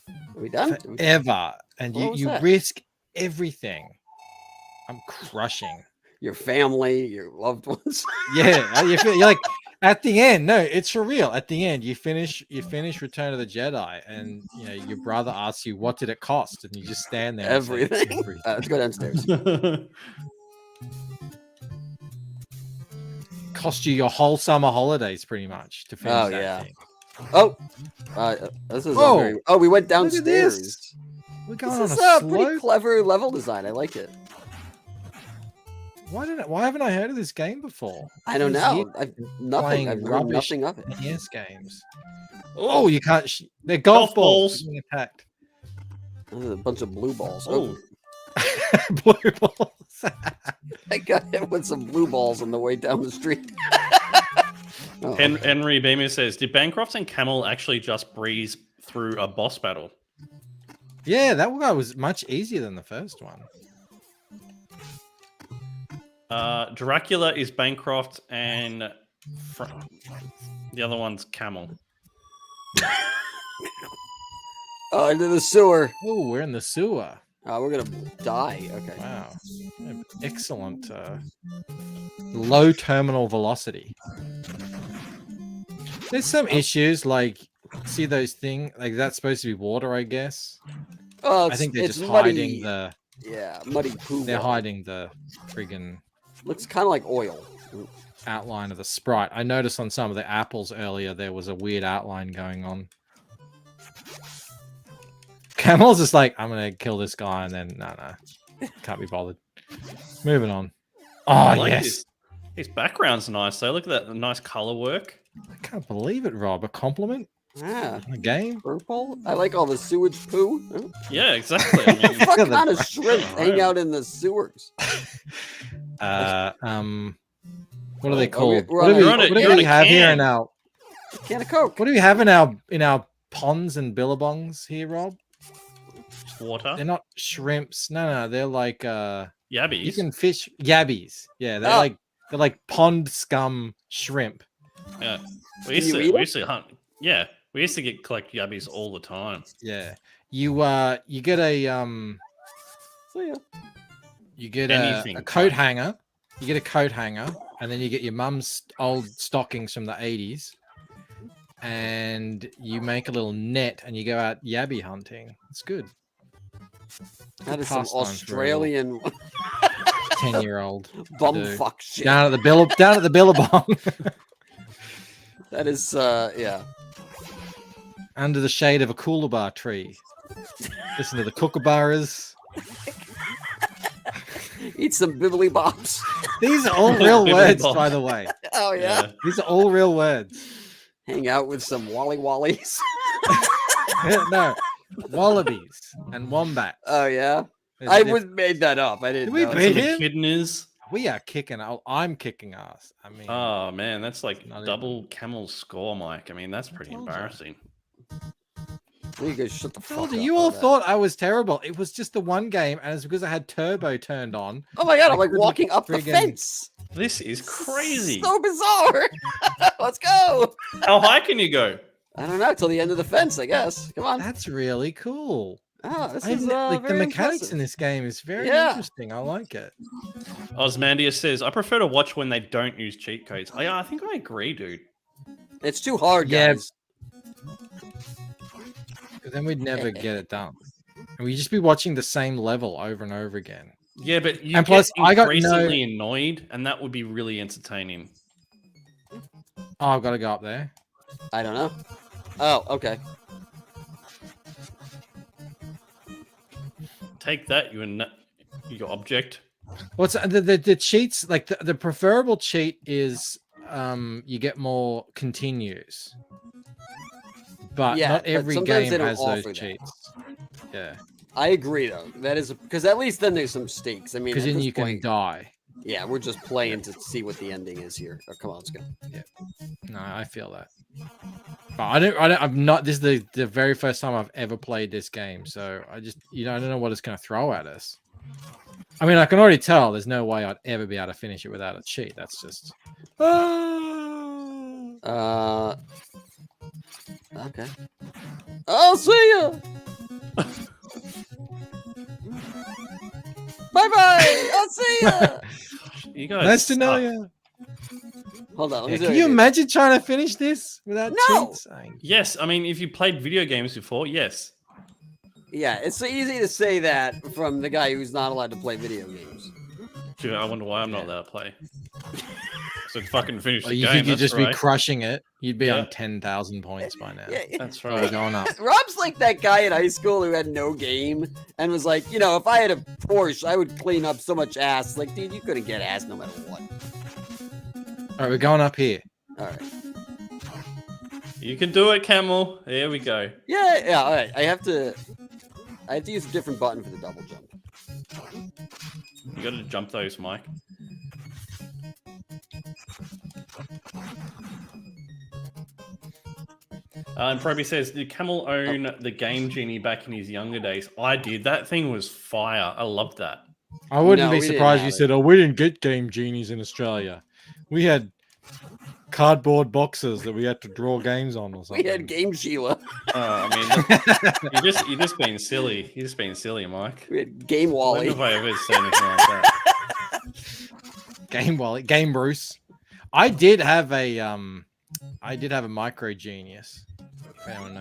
Are we done? Forever, and you risk everything. I'm crushing your family, your loved ones. Yeah, you're like at the end. No, it's for real. At the end, you finish Return of the Jedi, and your brother asks you, "What did it cost?" And you just stand there. Everything. And say, let's go downstairs. Cost you your whole summer holidays, pretty much, to finish that thing. Oh, this is very... Oh, we went downstairs. We're going this on is a pretty clever level design. I like it. Why haven't I heard of this game before? I don't know. I've heard nothing of it. NES games. Oh, you can't. They're golf balls being attacked. There's a bunch of blue balls. Oh, blue balls. I got hit with some blue balls on the way down the street. Henry Beamer says, "Did Bancroft and Camel actually just breeze through a boss battle?" Yeah, that one was much easier than the first one. Dracula is Bancroft and the other one's Camel. Oh, into the sewer. Oh, we're in the sewer. We're gonna die. Okay. Wow. Excellent. Low terminal velocity. There's some issues, like see those things, like that's supposed to be water, I guess. Oh, I think they're just muddy. hiding the. Yeah, muddy poo. They're hiding the friggin'. Looks kind of like oil. Outline of the sprite. I noticed on some of the apples earlier there was a weird outline going on. Camel's just like, I'm gonna kill this guy, and then no, can't be bothered. Moving on. Oh I like yes, this. His background's nice though. Look at that nice color work. I can't believe it, Rob. A compliment? Yeah. A game? Purple? I like all the sewage poo. Yeah, exactly. I mean, What kind of shrimp hang out in the sewers? What are they called? What do we have here in our can of Coke? What do we have in our ponds and billabongs here, Rob? water. They're not shrimps. No, they're like Yabbies. You can fish yabbies. Yeah, they're like pond scum shrimp. Yeah, we used to hunt. Yeah, we used to collect yabbies all the time. Yeah, you get a you get a coat hanger. You get a coat hanger, and then you get your mum's old stockings from the 80s, and you make a little net, and you go out yabby hunting. It's good. That is some Australian 10-year-old bumfuck shit. Down at the billabong. That is yeah. Under the shade of a coolabah tree. Listen to the kookaburras. Eat some bibbly bops. These are all real words, by the way. Oh yeah. These are all real words. Hang out with some wallies. No, wallabies and wombats. Oh yeah. I made that up. I didn't. Did we beat him? Kidneys. We are kicking. I'm kicking ass. I mean, oh man, that's like double Camel's score, Mike. I mean, that's pretty embarrassing. You guys shut the fuck up. You all thought I was terrible. It was just the one game, and it's because I had turbo turned on. Oh my god! I'm like walking up the fence. This is crazy. So bizarre. Let's go. How high can you go? I don't know. Till the end of the fence, I guess. Come on. That's really cool. Oh, this is like the very mechanics impressive. in this game is very interesting. I like it. Osmandius says, "I prefer to watch when they don't use cheat codes." I think I agree, dude. It's too hard, guys. Then we'd never get it done. And we'd just be watching the same level over and over again. Yeah, but you and get plus, increasingly annoyed, and that would be really entertaining. Oh, I've got to go up there. I don't know. Oh, okay. Take that, your object. What's the cheats? Like the preferable cheat is you get more continues. But not every game has those cheats. Yeah. I agree, though. That is because at least then there's some stakes. I mean, because then you can die. Yeah, we're just playing to see what the ending is here. Oh, come on, let's go. Yeah. No, I feel that. But I'm not. This is the very first time I've ever played this game, so I just I don't know what it's going to throw at us. I mean, I can already tell there's no way I'd ever be able to finish it without a cheat. That's just. Okay. I'll see ya. Bye. I'll see ya. You guys. Nice to know you. Hold on. Can you imagine trying to finish this without cheats? Yes, I mean, if you played video games before, yes. Yeah, it's so easy to say that from the guy who's not allowed to play video games. Dude, I wonder why I'm not allowed to play. So fucking finish the you game. You'd just right. be crushing it. You'd be on 10,000 points by now. Yeah. That's right. Going up. Rob's like that guy in high school who had no game and was like, if I had a Porsche, I would clean up so much ass. Like, dude, you couldn't get ass no matter what. All right, we're going up here. All right. You can do it, Camel. There we go. Yeah. All right. I have to use a different button for the double jump. You got to jump those, Mike. And Proby says, did Camel own the Game Genie back in his younger days? I did. That thing was fire. I loved that. I wouldn't be surprised if you said, we didn't get Game Genies in Australia. We had cardboard boxes that we had to draw games on or something. We had Game Sheila. I mean, you're just being silly. You're just being silly, Mike. We had Game Wally. When have I ever said anything like that? Game Wally, Game Bruce. I did have a Micro Genius.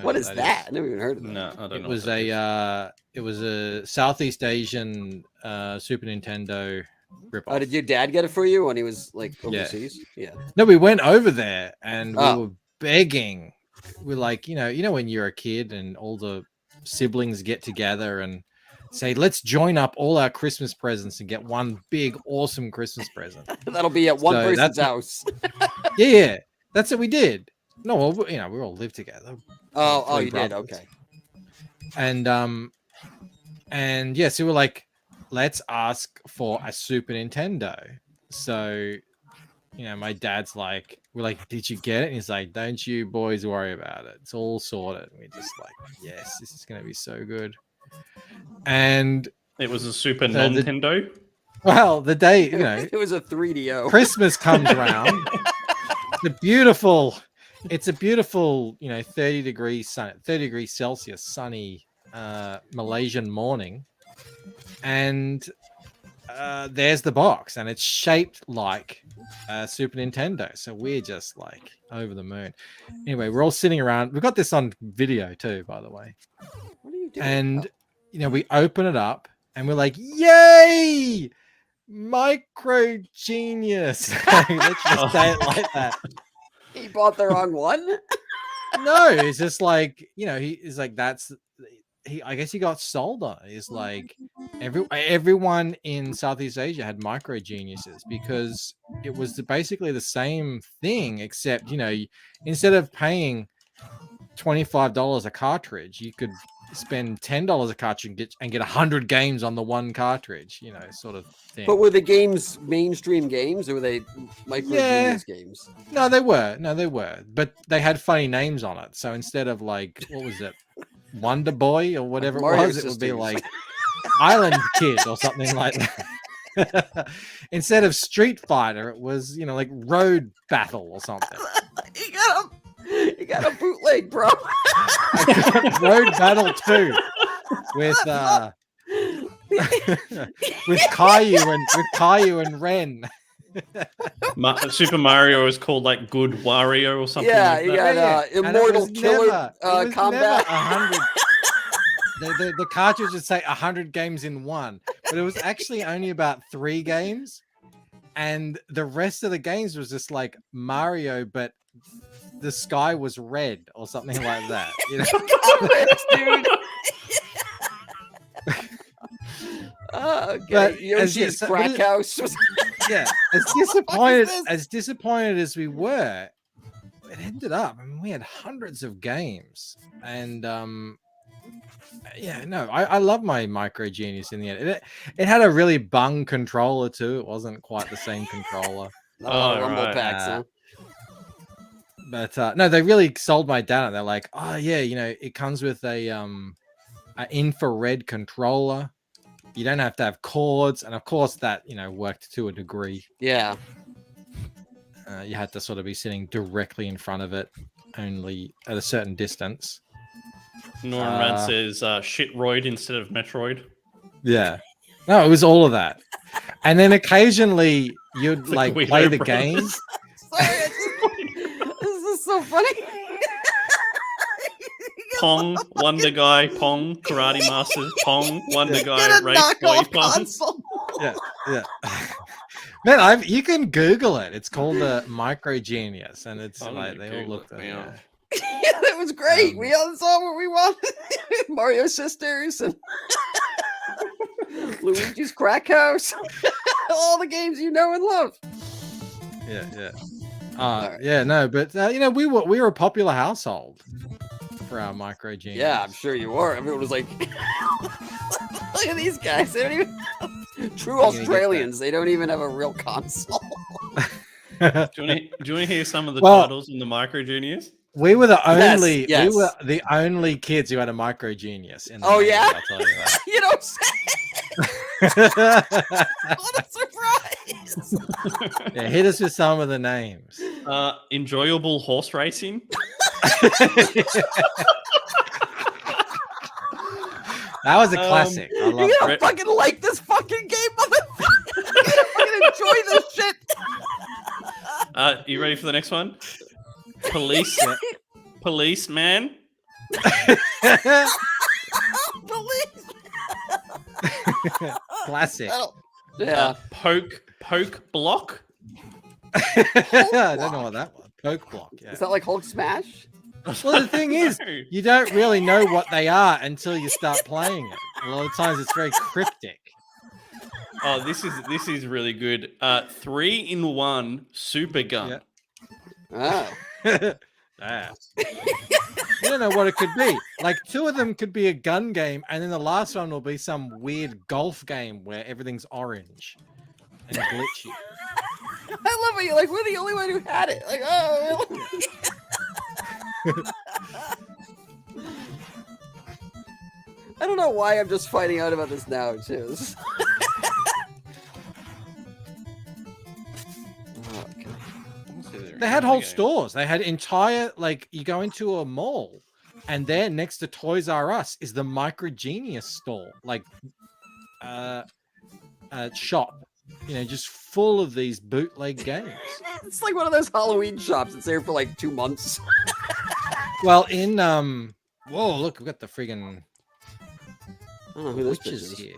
What is that? I never even heard of that. No, I don't know. It was a Southeast Asian Super Nintendo rip-off. Oh, did your dad get it for you when he was like overseas? Yeah. No, we went over there and we were begging. We're like, when you're a kid and all the siblings get together and say, let's join up all our Christmas presents and get one big, awesome Christmas present. That'll be at one person's house. Yeah, that's what we did. No, well, we all lived together. Oh, you did. Okay. And yeah, so we're like, let's ask for a Super Nintendo. So, my dad's like, we're like, did you get it? And he's like, don't you boys worry about it. It's all sorted. And we're just like, yes, this is going to be so good. And it was a Super Nintendo. Well, the day, it was a 3DO. Christmas comes around. It's a beautiful, 30 degrees Celsius sunny Malaysian morning. And there's the box, and it's shaped like a Super Nintendo. So we're just like over the moon. Anyway, we're all sitting around. We've got this on video too, by the way. What are you doing? And we open it up, and we're like, "Yay, micro genius!" Let's just say it like that. He bought the wrong one. No, it's just like he's like I guess he got sold on it. He's like everyone in Southeast Asia had micro geniuses because it was basically the same thing, except instead of paying $25 a cartridge, you could spend $10 a cartridge and get 100 games on the one cartridge, sort of thing. But were the games mainstream games, or were they micro genius games? No, they were, but they had funny names on it. So instead of like, what was it, Wonder Boy or whatever Mario it was, Sisters. it would be like Island Kid or something like that. Instead of Street Fighter, it was like Road Battle or something. You got a bootleg, bro. Road Battle 2 with with Caillou and Ren. Super Mario is called like Good Wario or something. Yeah, like you that. got Immortal Killer Combat. 100. The cartridge would say 100 games in one, but it was actually only about 3 games, and the rest of the games was just like Mario, but the sky was red or something like that. Dude. Okay. But Yoshi's crack house. Yeah, as disappointed as we were, it ended up. I mean, we had hundreds of games, and I love my Micro Genius in the end. It had a really bung controller too. It wasn't quite the same controller. Rumble packs, huh? But no, they really sold my dad. They're like, oh yeah, it comes with an infrared controller. You don't have to have cords, and of course that worked to a degree. Yeah. You had to sort of be sitting directly in front of it, only at a certain distance. Norman Rad says shitroid instead of Metroid. Yeah. No, it was all of that. And then occasionally you'd like play the game. Sorry, this is so funny. Pong, Wonder Guy, Pong, Karate Masters, Pong, Wonder Guy, Race Boy, Pong. Yeah. Man, you can Google it. It's called the Micro Genius, and it's like they all look. Yeah, that was great. We all saw what we wanted. Mario Sisters and Luigi's Crack House. All the games you know and love. Yeah. Right. Yeah, no, but we were a popular household for our Micro Genius. Yeah, I'm sure you were. Everyone was like, look at these guys. They don't even true Australians. They don't even have a real console. Do you want to hear some of the titles in the Micro Genius? We were the only Yes. we were the only kids who had a Micro Genius. Oh yeah, I'll tell you that. You don't say. What a surprise! Yeah, hit us with some of the names. Enjoyable horse racing. That was a classic. I love You're gonna fucking like this fucking game, motherfucker. You're gonna fucking enjoy this shit. You ready for the next one? Policeman. Classic. Yeah. Poke block. I don't know what that was. Poke block. Yeah. Is that like Hulk Smash? Well, the thing is, you don't really know what they are until you start playing it. A lot of times it's very cryptic. Oh, this is really good. 3-in-1 super gun. Oh. Ah. You don't know what it could be. Like 2 of them could be a gun game, and then the last one will be some weird golf game where everything's orange and glitchy. I love it. You're like, we're the only one who had it. Like, oh, really? I don't know why I'm just finding out about this now, too. This is... They had whole stores. They had entire, like, you go into a mall, and there next to Toys R Us is the Micro Genius store, like, shop, you know, just full of these bootleg games. It's like one of those Halloween shops. It's there for like 2 months. Well, in whoa, look, we got the friggin' I don't know who this witches is here.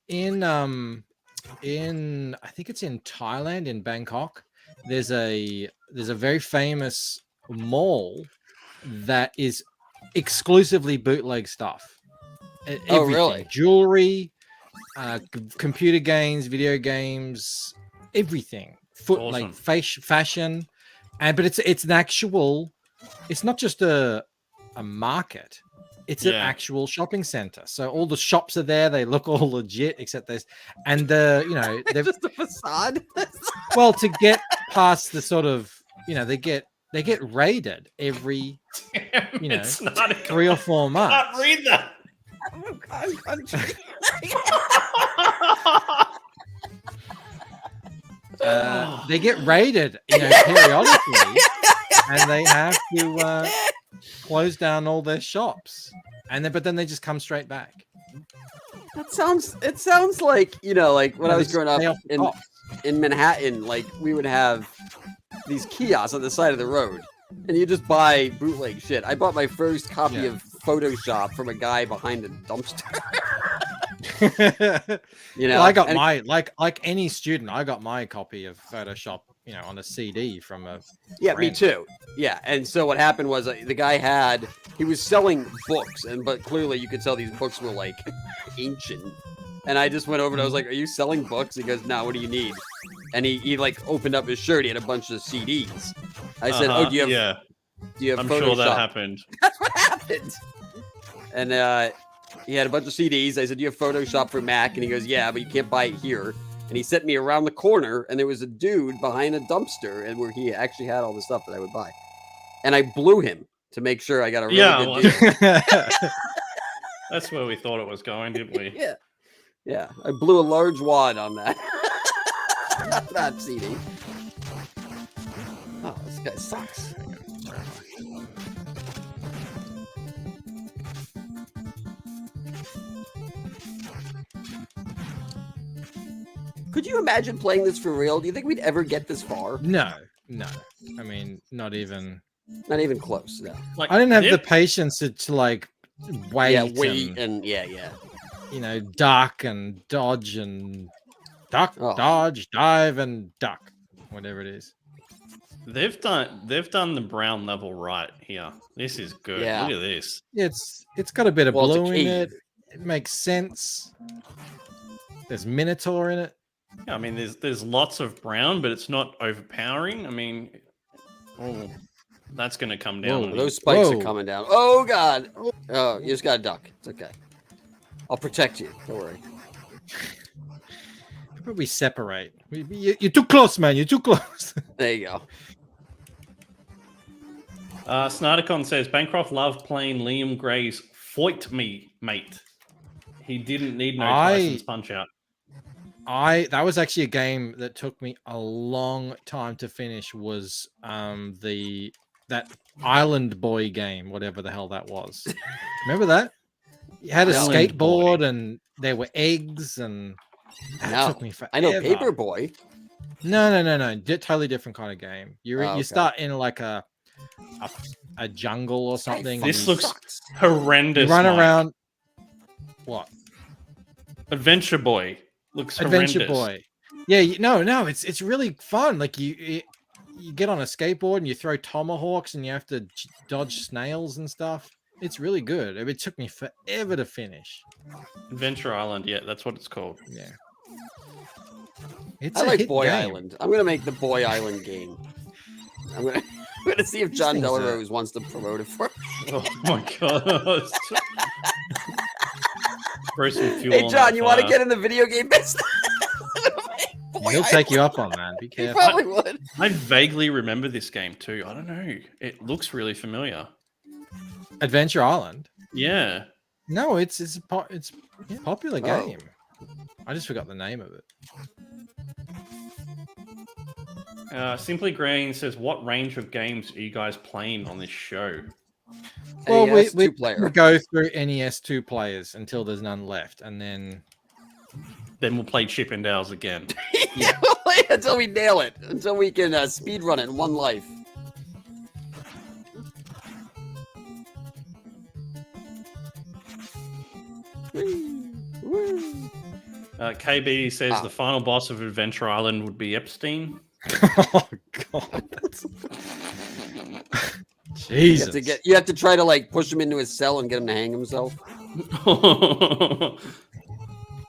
In I think it's in Thailand, in Bangkok. There's a very famous mall that is exclusively bootleg stuff. Oh, really? Jewelry, computer games, video games, everything. Awesome. Like fashion, but it's an actual. It's not just a market. It's an actual shopping center. So all the shops are there. They look all legit, except there's they've just a facade. Well, to get past the sort of, they get raided every 3 or 4 months. I can't read that. They get raided, periodically, and they have to close down all their shops, but then they just come straight back. It sounds like, like when I was growing up in Manhattan, like we would have these kiosks on the side of the road, and you just buy bootleg shit. I bought my first copy of Photoshop from a guy behind a dumpster. Well, I got like any student, I got my copy of Photoshop, on a CD from a friend. Me too. Yeah, and so what happened was the guy he was selling books, but clearly you could tell these books were like ancient. And I just went over and I was like, "Are you selling books?" He goes, "No, what do you need?" And he like opened up his shirt. He had a bunch of CDs. I said, "Oh, do you have I'm Photoshop?" sure that happened. That's what happened. And he had a bunch of CDs. I said, "Do you have Photoshop for Mac?" And he goes, "Yeah, but you can't buy it here." And he sent me around the corner, and there was a dude behind a dumpster, and where he actually had all the stuff that I would buy. And I blew him to make sure I got a really good deal. That's where we thought it was going, didn't we? Yeah. I blew a large wad on that. That CD. Oh, this guy sucks. Could you imagine playing this for real? Do you think we'd ever get this far? No. I mean, not even close. No. I didn't have the patience to like wait. And duck and dodge and dodge, dive and duck, whatever it is. They've done the brown level right here. This is good. Yeah. Look at this. It's got a bit of blue in it. It makes sense. There's Minotaur in it. Yeah, I mean, there's lots of brown, but it's not overpowering. I mean, that's going to come down. Those spikes are coming down. Oh, God. Oh, you just got to duck. It's okay. I'll protect you. Don't worry. We separate. You're too close, man. You're too close. There you go. Snarticon says, Bancroft loved playing Liam Gray's Foit Me, Mate. He didn't need no Tyson's Punch Out. That was actually a game that took me a long time to finish. Was that Island Boy game, whatever the hell that was. Remember that? You had a skateboard and there were eggs, and that took me forever. I know Paperboy. No. Totally different kind of game. You start in like a jungle or something. This looks horrendous. You run around. What? Adventure Boy. Looks Adventure horrendous. Boy. Yeah, no, it's really fun. Like you get on a skateboard and you throw tomahawks and you have to dodge snails and stuff. It's really good. It took me forever to finish. Adventure Island, yeah, that's what it's called. Yeah. I like Boy Island. I'm gonna make the Boy Island game. I'm gonna see if John Delarose wants to promote it for me. Oh my god. Hey John, you want to get in the video game business? He'll take you up on that. Be careful. He probably would. I vaguely remember this game too. I don't know. It looks really familiar. Adventure Island. Yeah. No, it's a popular game. I just forgot the name of it. Simply Green says, "What range of games are you guys playing on this show?" Well, we go through NES 2 players until there's none left, and then we'll play Chip and Dale's again. Yeah, we'll play until we nail it, until we can speed run it in one life. KB says the final boss of Adventure Island would be Epstein. Oh god. Jesus. You have to try to like push him into his cell and get him to hang himself.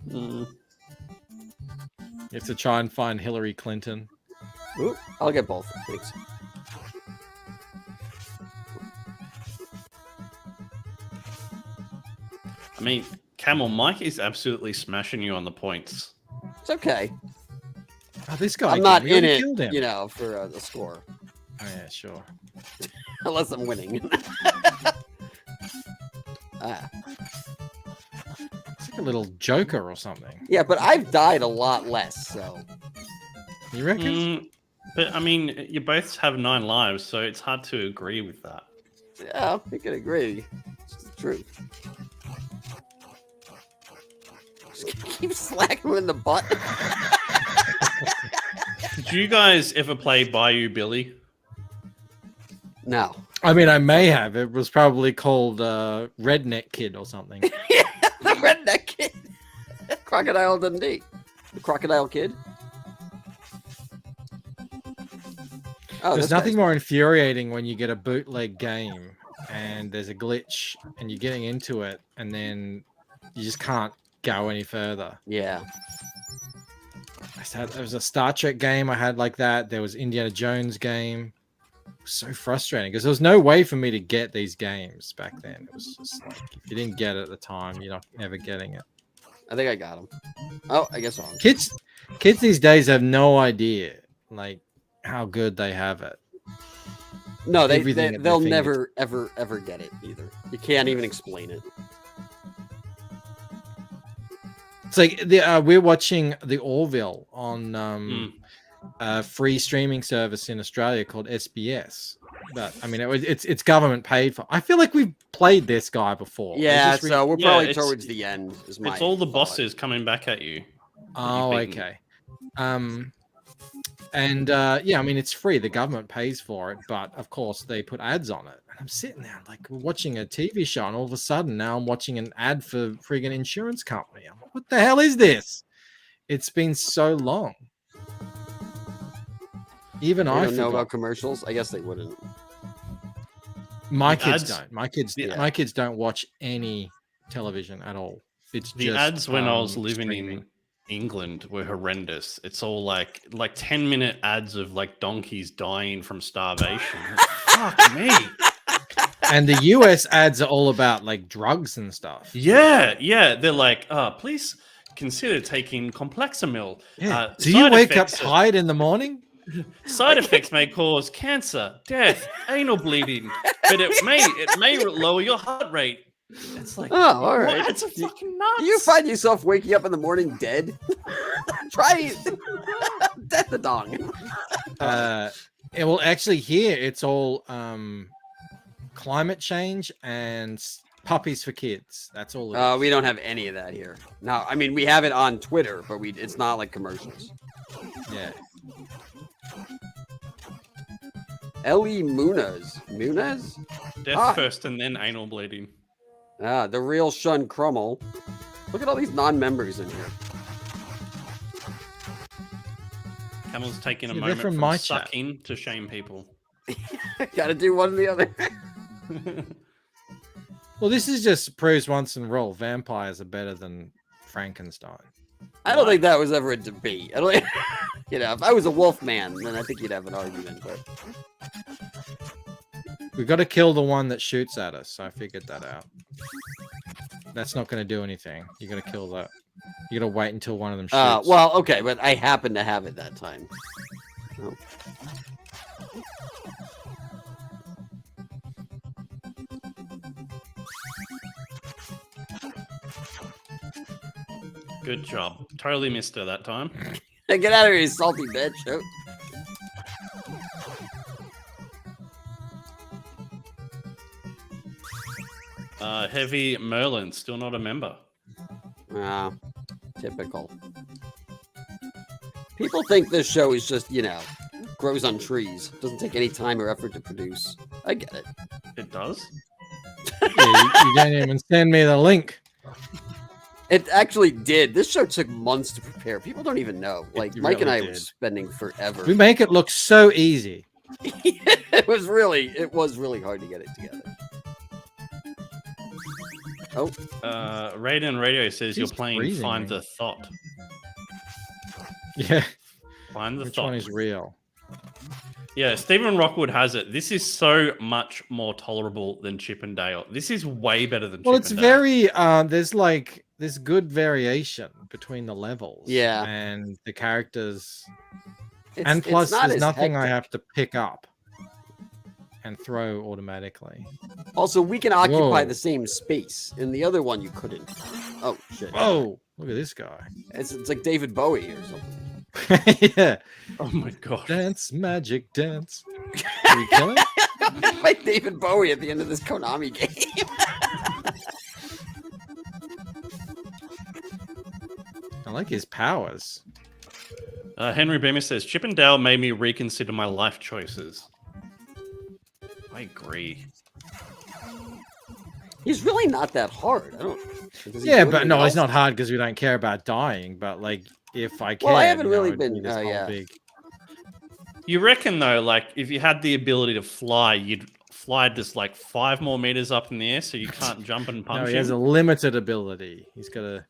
You have to try and find Hillary Clinton. Ooh, I'll get both. Thanks. I mean, Camel, Mike is absolutely smashing you on the points. It's okay. Oh, this guy. I'm not in it, for the score. Oh yeah, sure. Unless I'm winning. It's like a little Joker or something. Yeah, but I've died a lot less, so. You reckon? But I mean, you both have 9 lives, so it's hard to agree with that. Yeah, we can agree. It's the truth. Just keep slacking him in the butt. Did you guys ever play Bayou Billy? No. I mean, I may have. It was probably called Redneck Kid or something. Yeah, the Redneck Kid. Crocodile Dundee. The Crocodile Kid. Oh, there's nothing more infuriating when you get a bootleg game and there's a glitch and you're getting into it and then you just can't go any further. Yeah. There was a Star Trek game I had like that. There was Indiana Jones game. It was so frustrating because there was no way for me to get these games back then. It was just like if you didn't get it at the time, you're not never getting it. I think I got them. Oh, I guess wrong. Kids these days have no idea like how good they have it. No, they'll never ever get it either. You can't even explain it. It's like we're watching the Orville on a free streaming service in Australia called SBS. But I mean, it's government paid for. I feel like we've played this guy before. Yeah, so we're probably towards the end. It's all the bosses coming back at you. Oh, okay. And yeah, I mean, it's free. The government pays for it, but of course they put ads on it. And I'm sitting there like we're watching a TV show, and all of a sudden now I'm watching an ad for friggin' insurance company. I'm like, what the hell is this? It's been so long. Even I don't know about commercials. I guess they wouldn't. My kids don't. My kids don't watch any television at all. It's the just, ads when I was living streaming. in England were horrendous. It's all like 10-minute ads of like donkeys dying from starvation. Fuck me. And the US ads are all about like drugs and stuff. Yeah. They're like, please consider taking Complexamil. Yeah. Do you wake up tired in the morning? Side effects may cause cancer, death, anal bleeding, but it may lower your heart rate. It's like, oh, all right. It's fucking nuts. Do you find yourself waking up in the morning dead? Try death the dong. Well, actually, here it's all climate change and puppies for kids. That's all. We don't have any of that here. No, I mean we have it on Twitter, but it's not like commercials. Yeah. Ellie Munez. Death first and then anal bleeding. The real Shun Crummel. Look at all these non-members in here. Camel's taking a moment from sucking to shame people. Gotta do one or the other. Well, this is just proves once and roll. Vampires are better than Frankenstein. I don't think that was ever a debate. I don't, you know, if I was a wolf man, then I think you'd have an argument. But We've got to kill the one that shoots at us. I figured that out. That's not going to do anything. You got to kill that. You got to wait until one of them shoots. Well, okay, but I happened to have it that time. Oh. Good job. Totally missed her that time. Get out of here, you salty bitch. Oh. Heavy Merlin, still not a member. Typical. People think this show is just, you know, grows on trees. Doesn't take any time or effort to produce. I get it. It does? Yeah, you don't even send me the link. It actually did. This show took months to prepare. People don't even know. Like, Mike really and I did. were spending forever. We make it look so easy. It was really hard to get it together. Oh. Raiden Radio says you're playing freezing Find me. the Thought. Yeah. Find the Which Thought. one is real? Yeah, Stephen Rockwood has it. This is so much more tolerable than Chip and Dale. This is way better than Well, Chip it's and Dale. very there's good variation between the levels. Yeah. And the characters. It's, And plus, it's not there's as nothing I hectic. have to pick up and throw automatically. Also, we can occupy Whoa. the same space. In the other one, you couldn't. Oh, shit. Whoa, look at this guy. It's like David Bowie or something. Yeah. Oh my god. Dance, magic, dance. Did we kill him? Like David Bowie at the end of this Konami game. I like his powers. Henry Beamer says, Chip and Dale made me reconsider my life choices. I agree. He's really not that hard. I don't. does he Yeah, do but anything no, else? it's not hard because we don't care about dying. But like, if I care, Well, I haven't really been. Big... You reckon though, like if you had the ability to fly, you'd fly just like 5 more meters up in the air, so you can't jump and punch No, he him? has a limited ability. He's got a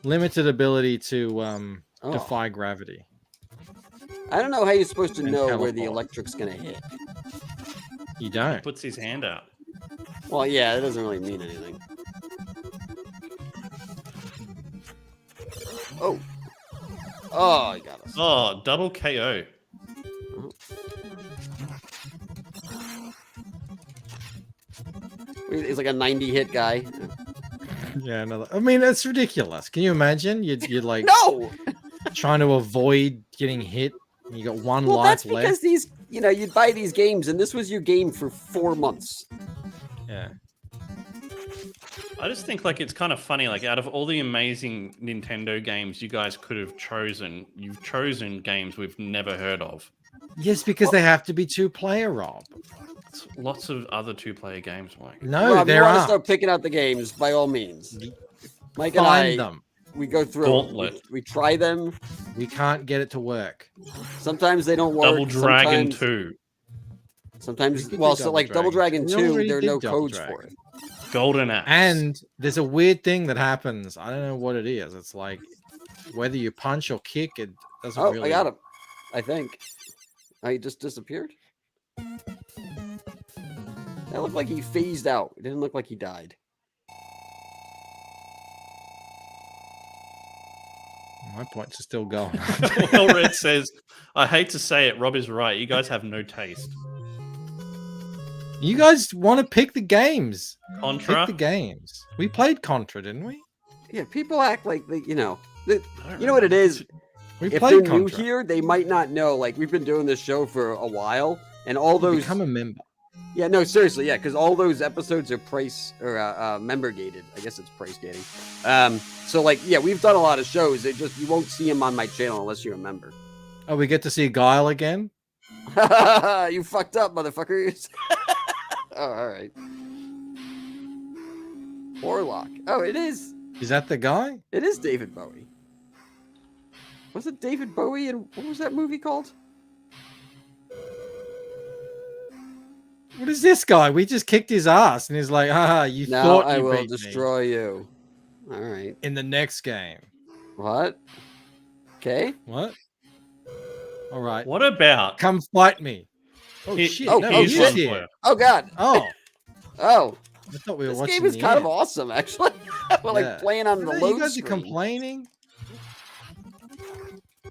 limited ability to defy gravity. I don't know how you're supposed to And know where the teleport. electric's gonna hit. You don't. Puts his hand out. Well, yeah, it doesn't really mean anything. Oh. Oh, I got us. Oh, double KO. He's like a 90 hit guy. Yeah, another. I mean, it's ridiculous. Can you imagine? You'd like No. trying to avoid getting hit. And you got one Well, life that's because left. these, you know, you'd buy these games, and this was your game for 4 months. Yeah. I just think like it's kind of funny. Like out of all the amazing Nintendo games you guys could have chosen, you've chosen games we've never heard of. Yes, because they have to be 2-player, Rob. Lots of other 2-player games, Mike. No, Rob, there you want to aren't. start picking out the games, by all means. Mike and Find I, them. we go through. Gauntlet. We try them. We can't get it to work. Sometimes they don't work. Double Dragon sometimes, 2. Sometimes, We could well, do so like Double Dragon We 2, already there are did no Double codes Dragon. for it. Golden Axe. And there's a weird thing that happens. I don't know what it is. It's like whether you punch or kick, it doesn't Oh, really. I got him. I think. Oh, he just disappeared. That looked like he phased out. It didn't look like he died. My points are still going. Well, Red says, I hate to say it, Rob is right. You guys have no taste. You guys want to pick the games. Contra? Pick the games. We played Contra, didn't we? Yeah, people act like they, you know what it is. We If played they're new Contra. here, they might not know. Like we've been doing this show for a while, and all those. Become a member. Yeah, no, seriously, yeah, because all those episodes are price or member gated. I guess it's price gating. So like, yeah, we've done a lot of shows. They just you won't see them on my channel unless you're a member. Oh, we get to see Guile again. You fucked up, motherfuckers. Oh, all right. Warlock. Oh, it is. Is that the guy? It is David Bowie. Was it David Bowie and what was that movie called? What is this guy? We just kicked his ass, and he's like, "Haha, you Now thought I you will beat destroy you." All right. me in the next game." What? Okay. What? All right. What about? Come fight me. Oh He- shit! oh, No, oh, he's shit. here. Oh God. Oh, Oh, I thought we were this watching. game is the kind of end. awesome, actually. We're like Yeah. playing on the You load guys screen. are complaining.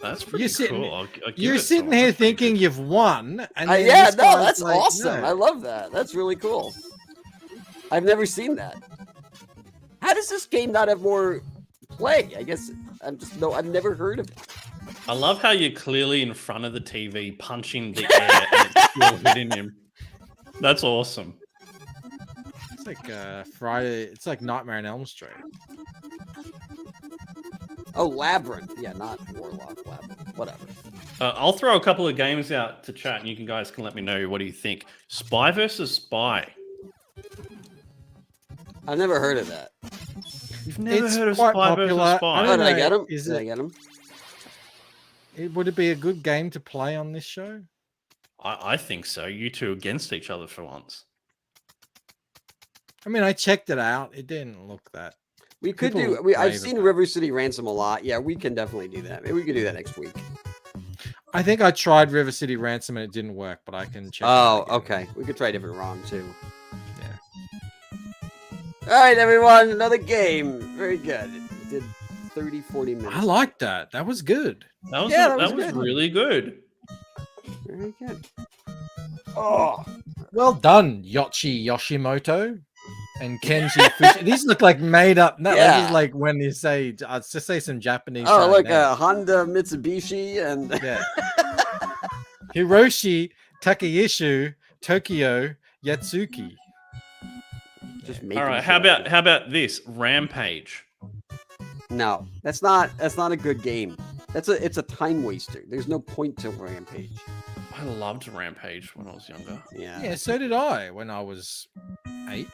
That's pretty You're sitting- cool. I'll give You're it sitting to here him. thinking you've won, and then Yeah, this no, guy's that's like, awesome. no. I love that. That's really cool. I've never seen that. How does this game not have more play? I guess I've never heard of it. I love how you're clearly in front of the TV punching the air and it's still hitting him. That's awesome. It's like Friday. It's like Nightmare on Elm Street. Oh, Labyrinth. Yeah, not Warlock. Labyrinth. Whatever. I'll throw a couple of games out to chat, and you guys can let me know what do you think. Spy versus Spy. I've never heard of that. You've never It's heard of quite Spy popular. versus I Spy? don't Oh, did I know, get him? is Did it- I get him? Would it be a good game to play on this show? I think so. You two against each other for once. I mean, I checked it out. It didn't look that. We could People do. I've rave seen about River City Ransom a lot. Yeah, we can definitely do that. Maybe we could do that next week. I think I tried River City Ransom and it didn't work, but I can check. Oh, it again. okay. We could try a different ROM too. Yeah. All right, everyone. Another game. Very good. It did 30, 40 minutes. I liked that. That was good. That was, Yeah, that that was was good. really good. Very good. Oh, Well done, Yoshi Yoshimoto and Kenji Fuji. These look like made up. No, Yeah. this is like when you say, I'd just say some Japanese. oh, sounding look, names. Honda, Mitsubishi, and Yeah. Hiroshi Takayishu Tokyo Yatsuki. just All making right. shit up. How about this Rampage? No, that's not a good game. It's a time waster. There's no point to Rampage. I loved Rampage when I was younger. Yeah. Yeah, so did I when I was 8.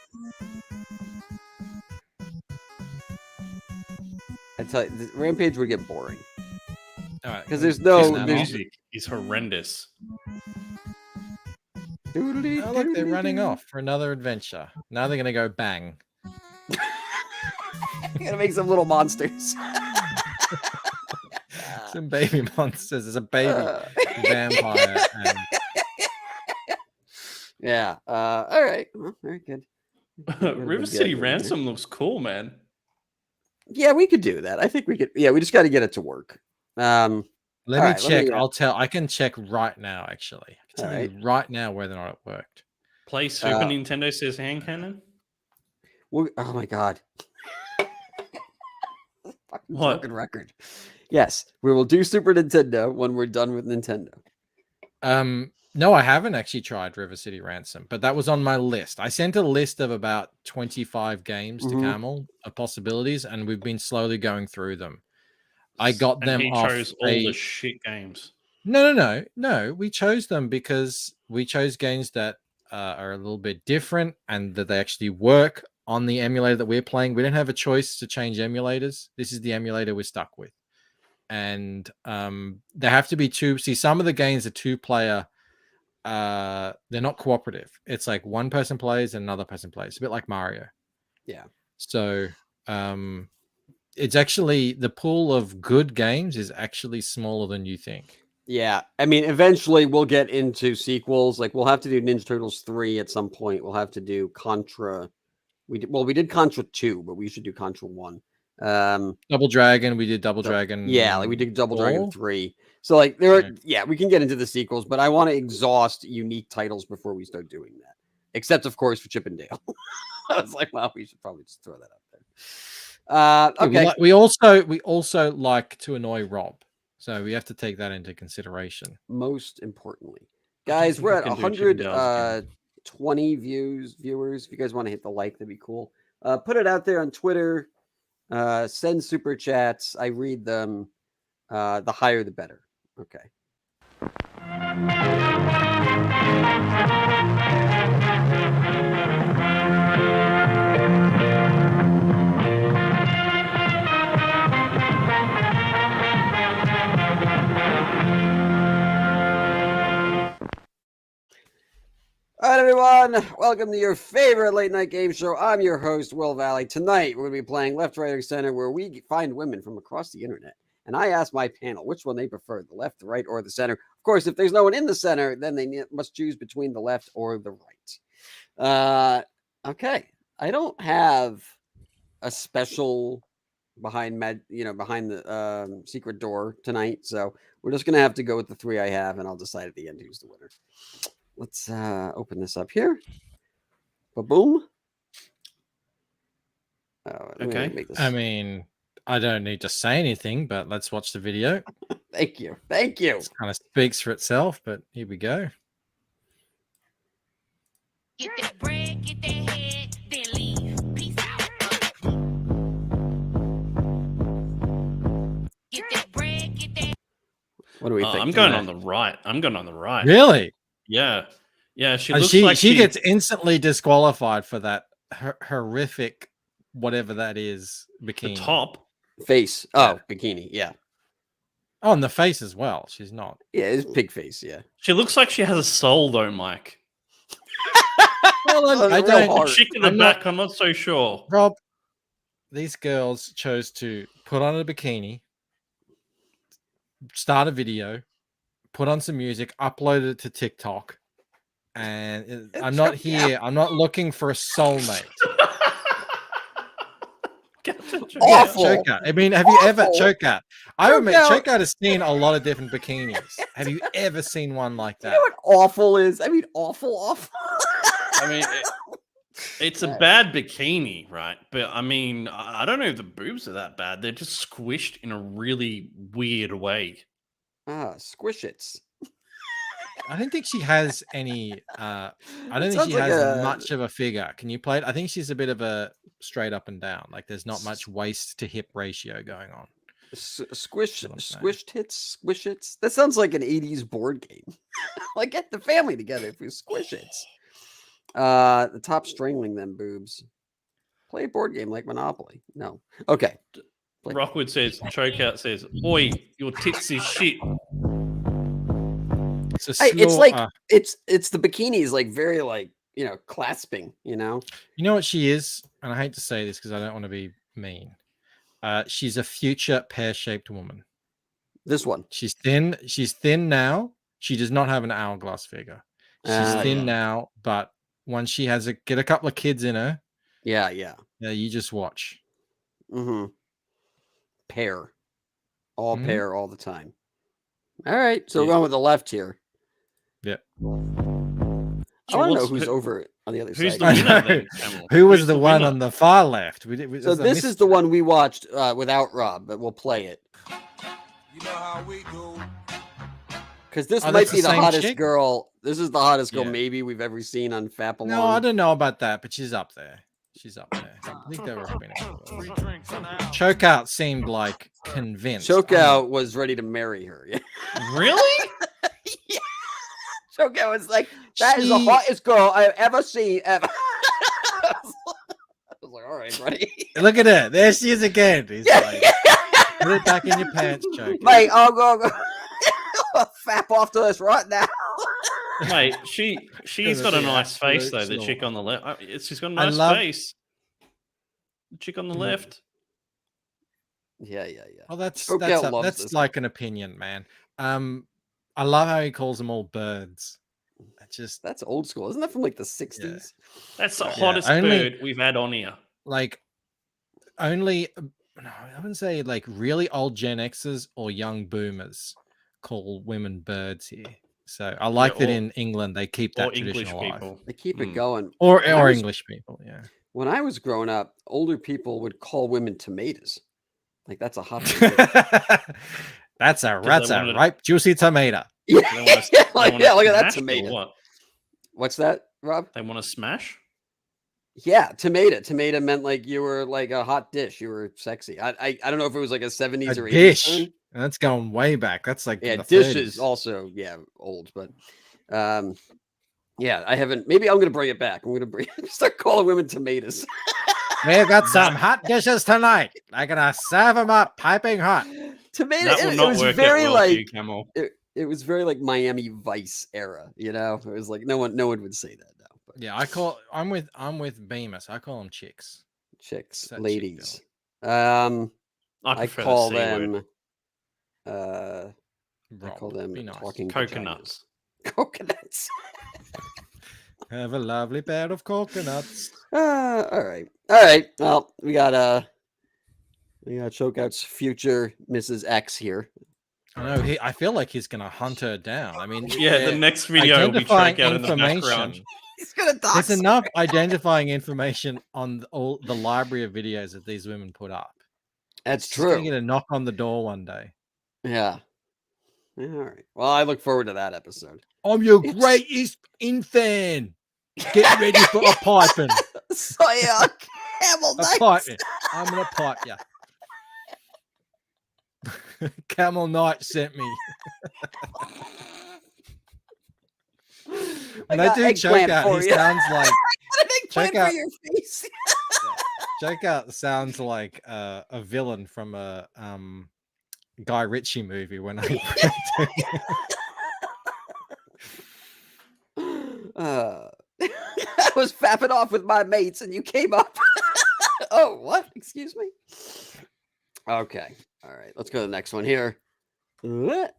I tell you, Rampage would get boring. All right, 'Cause there's turn no- that The there's- off. music is horrendous. Oh, look, they're running off for another adventure. Now they're gonna go bang. Gotta make some little monsters. Some baby monsters. There's a baby vampire. And Yeah. All right. Well, very good. River City Ransom looks cool, man. Yeah, we could do that. I think we could. Yeah, we just got to get it to work. let me Alright, check. let me, I can check right now. Actually, I can tell you right now whether or not it worked. Play Super Nintendo says hand cannon. Oh my god. Fucking What? broken record. Yes, we will do Super Nintendo when we're done with Nintendo. No, I haven't actually tried River City Ransom, but that was on my list. I sent a list of about 25 games to Camel of possibilities, and we've been slowly going through them. I got And them he off. chose all the shit games. No. We chose them because we chose games that are a little bit different and that they actually work on the emulator that we're playing. We don't have a choice to change emulators. This is the emulator we're stuck with. And there have to be two. See, some of the games are 2-player. They're not cooperative. It's like one person plays and another person plays. A bit like Mario. Yeah. So it's actually the pool of good games is actually smaller than you think. Yeah, I mean, eventually we'll get into sequels. Like we'll have to do Ninja Turtles 3 at some point. We'll have to do Contra. We did Contra 2, but we should do Contra 1. Double Dragon, we did Double Dragon. Yeah, like we did Double Dragon 4. 3. So like there are, yeah, we can get into the sequels, but I want to exhaust unique titles before we start doing that. Except of course for Chip and Dale. I was like, well, we should probably just throw that out there. Okay. We also like to annoy Rob. So we have to take that into consideration. Most importantly. Guys, we're at can do Chip and Dale's 120 viewers. If you guys want to hit the like, that'd be cool. Put it out there on Twitter. Send super chats. I read them. The higher, the better. Okay. All right, everyone. everyone. Welcome to your favorite late night game show. I'm your host, Will Valley. Tonight, we're going to be playing Left, Right, or Center, where we find women from across the internet. And I ask my panel which one they prefer, the left, the right, or the center. Of course, if there's no one in the center, then they must choose between the left or the right. Okay. I don't have a special behind the secret door tonight. So we're just going to have to go with the three I have, and I'll decide at the end who's the winner. Let's open this up here. Ba-boom. Okay. I mean, I don't need to say anything, but let's watch the video. Thank you. Thank you. It kind of speaks for itself, but here we go. Get that bread, get that head, then leave. Peace out. Get that bread, get that. What do we think? I'm going on the right. I'm going on the right. Really? Yeah. Yeah. She And looks like she gets instantly disqualified for that horrific, whatever that is, bikini. the top. Face. Oh, bikini. Yeah. Oh, and the face as well. She's not. Yeah, it's pig face. Yeah. She looks like she has a soul, though, Mike. Well, I real don't. hard. Chick in the back, I'm not so sure. Rob, these girls chose to put on a bikini, start a video, put on some music, upload it to TikTok, and I'm not here. I'm not looking for a soulmate. Awful. Chokeout. I mean, have you ever chokeout? I admit Chokeout. chokeout has seen a lot of different bikinis. Have you ever seen one like You that? know what awful is? I mean, awful. I mean, it's a bad bikini, right? But I mean, I don't know if the boobs are that bad. They're just squished in a really weird way. Squish its. I don't think she has any. I don't think sounds she like has much of a figure. Can you play it? I think she's a bit of a straight up and down. Like there's not much waist to hip ratio going on. Squish tits. That sounds like an 80s board game. Like get the family together if you squish it. The top strangling them boobs. Play a board game like Monopoly. No. Okay. Rockwood says, chokeout says, "Oi, your tits is shit." It's like it's the bikinis, like very like clasping. You know what she is, and I hate to say this because I don't want to be mean. She's a future pear-shaped woman. This one. She's thin. She's thin now. She does not have an hourglass figure. She's thin now, but once she get a couple of kids in her, yeah, you just watch. Mm-hmm. Pear, all pear, all the time. All right, so we're going with the left here. Yeah. I want to know who's over on the other who's side. the winner then, Camel? Who was Who's the one on the far left? So this is the one we watched without Rob, but we'll play it. You know how we do. Because this Oh, might that's be the the same hottest chick? girl. This is the hottest girl Yeah. maybe we've ever seen on Fapalong. No, I don't know about that, but she's up there. She's up there. I think they were up in it. Chokeout seemed like convinced. Chokeout was ready to marry her. Yeah. Really? Yeah. Chokeout was like, that is the hottest girl I've ever seen ever. I was like, all right, buddy. Look at her. There she is again. He's like, put it back in your pants, Chokeout. Mate, I'll go fap off to this right now. Mate, she's got a nice face though. The chick on the left, she's got a nice face. The chick on the left. Yeah. Well, that's Chokeout loves this. like an opinion, man. I love how he calls them all birds. That's old school. Isn't that from like the 60s? Yeah. That's the hottest bird we've had on here. Like only, no, I wouldn't say like really old Gen Xers or young boomers call women birds here. So I like that in England they keep that tradition alive. They keep it going. Or English people, yeah. When I was growing up, older people would call women tomatoes. Like that's a hot thing. That's a ripe, juicy tomato. Yeah, look at that tomato. What? What's that, Rob? They want to smash? Yeah, tomato. Tomato meant like you were like a hot dish. You were sexy. I don't know if it was like a 70s or 80s. Dish. That's going way back. That's like yeah, the dishes 30s. Also old, but yeah, I haven't. Maybe I'm gonna bring it back. I'm gonna start calling women tomatoes. We've got some hot dishes tonight. I'm gonna serve them up piping hot. Tomato. That will It not was work very out well for like you, Camel. it was very like Miami Vice era. You know, it was like no one would say that now. Yeah, I'm with Bemis. I call them chicks. Chicks, That chick ladies. I I prefer call the C them. word. I call them Be nice. talking Coconuts. vaginas. Coconuts. Have a lovely pair of coconuts. All right. All right. Well, we got Chokeout's future Mrs. X here. I know. I feel like he's gonna hunt her down. I mean, Yeah, the next video will be identifying Chokeout in the background. information. He's gonna dox There's enough identifying information on all the library of videos that these women put up. That's She's gonna true. get a knock on the door one day. Yeah. All right. Well, I look forward to that episode. I'm your greatest fan. Get ready for a piping. So yeah, Camel A Knights. piping. I'm gonna pipe you. Camel Knight sent me. When I do Chokeout, he sounds like Chokeout for your face. Chokeout sounds like a villain from a Guy Ritchie movie. When I I was fapping off with my mates, and you came up. Oh, what? Excuse me. Okay. All right. Let's go to the next one here. What?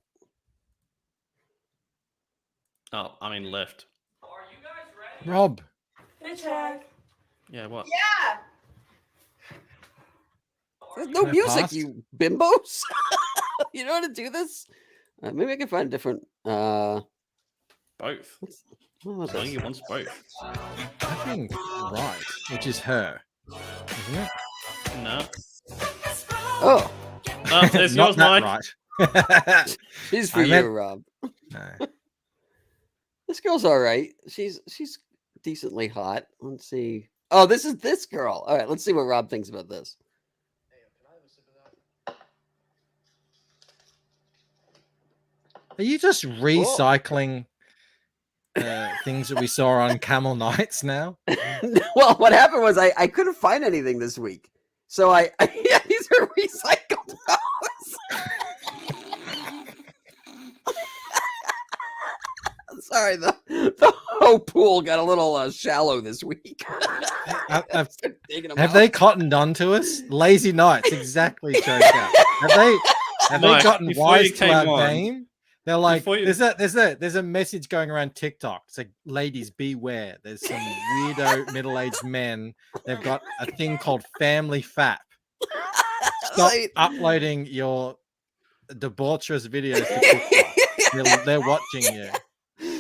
Oh, I mean left. Rob. Hey, Chad. Yeah, what? Yeah. There's no Can I music, pass? you bimbos. You know how to do this? Maybe I can find a different. Both. What was I think this? he wants both. I think right, which is her, isn't it? No. Oh, There's Not yours, that Mike. right. she's for I you, meant- Rob. No. This girl's all right. She's decently hot. Let's see. Oh, this is this girl. All right, let's see what Rob thinks about this. Are you just recycling things that we saw on Camel Nights now? Well, what happened was I couldn't find anything this week, so yeah, these are recycled those. Sorry, the whole pool got a little shallow this week. Have they cottoned on to us? Lazy Nights, exactly. Choked out. Have they Mike, gotten before you wise to came our on- game? They're like, before you- there's a message going around TikTok. It's like, ladies, beware. There's some weirdo middle-aged men. They've got a thing called family fap. Stop uploading your debaucherous videos to TikTok. They're watching you.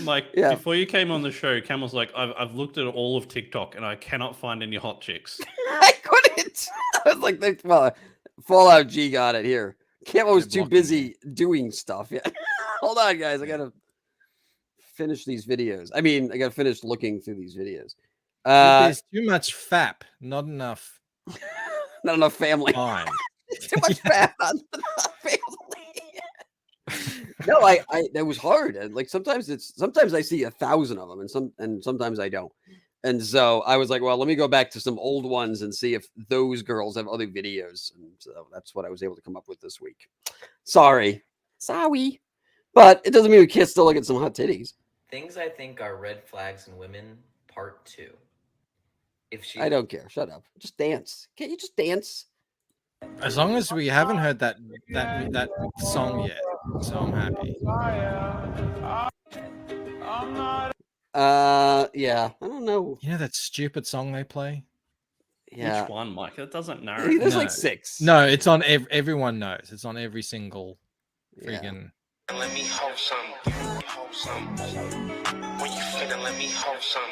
Mike, Yeah. before you came on the show, Camel's like, I've looked at all of TikTok and I cannot find any hot chicks. I couldn't. I was like, well, Fallout G got it here. Camel was too busy doing stuff. Yeah. Hold on, guys. I gotta finish these videos. I mean, I gotta finish looking through these videos. There's too much fap, not enough. Not enough family. Time. Too much fat on the family. No, I that was hard. And like sometimes I see 1,000 of them, and sometimes I don't. And so I was like, well, let me go back to some old ones and see if those girls have other videos. And so that's what I was able to come up with this week. Sorry. But it doesn't mean we can't still look at some hot titties. Things I think are red flags in women, part 2. If she I don't care. Shut up. Just dance. Can't you just dance? As long as we haven't heard that song yet, so I'm happy. Yeah. I don't know. You know that stupid song they play? Yeah. Which one, Mike? That doesn't narrow. There's No. like 6. No, it's on everyone knows. It's on every single freaking. Let me hold some. When you finna let me hold some.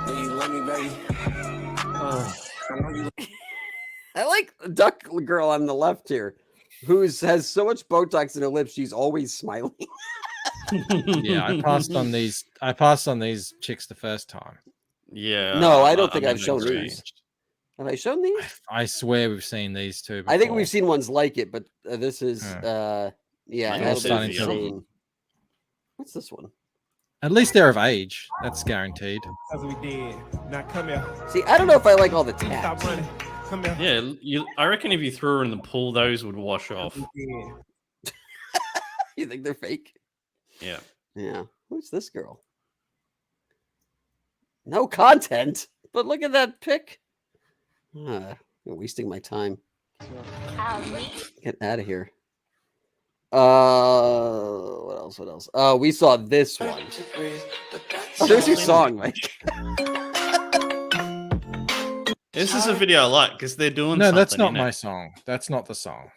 Do you love me, baby? I know you. I like the duck girl on the left here, who has so much Botox in her lips, she's always smiling. Yeah, I passed on these. I passed on these chicks the first time. Yeah. No, I don't think I'm I've shown agree. these. Have I shown these? I swear we've seen these two. Before. I think we've seen ones like it, but this is yeah, Mine it has also been is young. insane. What's this one? At least they're of age. That's guaranteed. As we did. Now come here. See, I don't know if I like all the Stop tabs. running. Come here. Yeah, I reckon if you threw her in the pool, those would wash off. Yeah. You think they're fake? Yeah. Yeah. Who's this girl? No content. But look at that pic. I'm wasting my time. Get out of here. What else? What else? Oh, we saw this one. Oh, there's your song, Mike. This is a video I like because they're doing No, something. that's not in my it. song. That's not the song.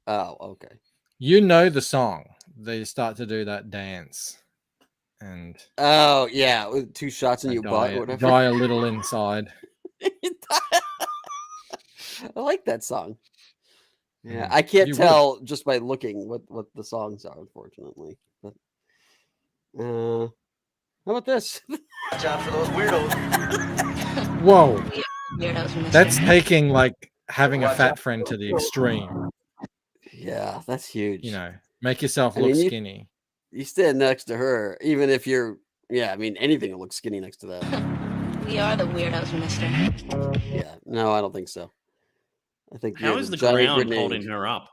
Oh, okay. You know the song. They start to do that dance. And oh yeah, with 2 shots in your butt or whatever. Die a little inside. I like that song. Yeah, I can't tell just by looking what the songs are, unfortunately. But how about this? Job for those weirdos. Whoa. Weirdos. That's taking like having a fat friend to the extreme. Yeah, that's huge. You know, make yourself look skinny. You stand next to her, even if you're I mean anything that looks skinny next to that. We are the weirdos, mister. Yeah, no, I don't think so. I think how is the ground holding her up?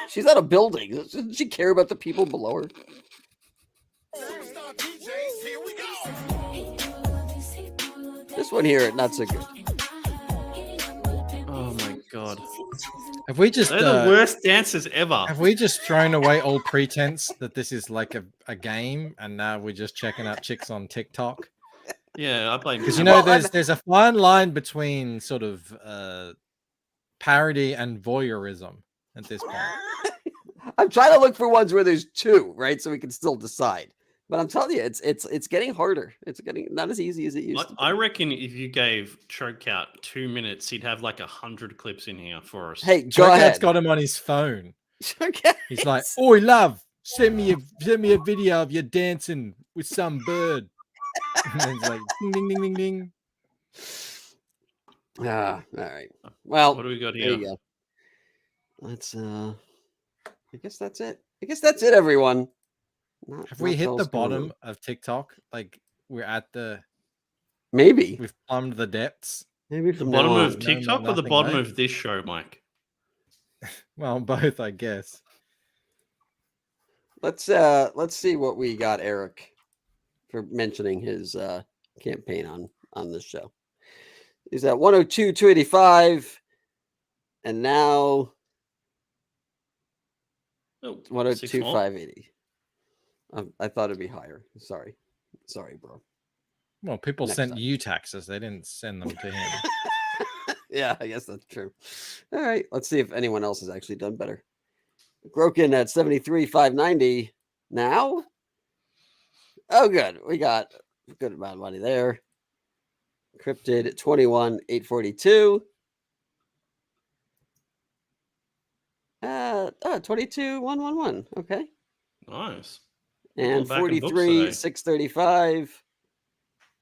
She's not a building. Doesn't she care about the people below her? This one here, not so good. Oh my god! Have we just? They're the worst dancers ever. Have we just thrown away all pretense that this is like a game, and now we're just checking out chicks on TikTok? Yeah, I blame because there's a fine line between sort of parody and voyeurism at this point. I'm trying to look for ones where there's 2, right? So we can still decide. But I'm telling you, it's getting harder. It's getting not as easy as it used to be. I reckon if you gave Chokeout 2 minutes, he'd have like 100 clips in here for us. Hey, go ahead. Got him on his phone. Chokeout. He's like, "Oi, love, send me a video of you dancing with some bird." And then it's like, ding, ding, ding, ding, ding. All right. Well, what do we got here? There you go. Let's. I guess that's it. Everyone. Have we hit the bottom of TikTok? Like we're at the. Maybe we've plumbed the depths. Maybe the bottom of TikTok or the bottom of this show, Mike? Well, both, I guess. Let's see what we got, Eric, for mentioning his campaign on this show. He's at 102, 285, and now 102, 580. I thought it'd be higher. Sorry, bro. Well, people sent you taxes. They didn't send them to him. Yeah, I guess that's true. All right, let's see if anyone else has actually done better. Broken at 73, 590 now. Oh, good. We got a good amount of money there. Cryptid at 21, 842. 22, 111. Okay. Nice. And 43, 635.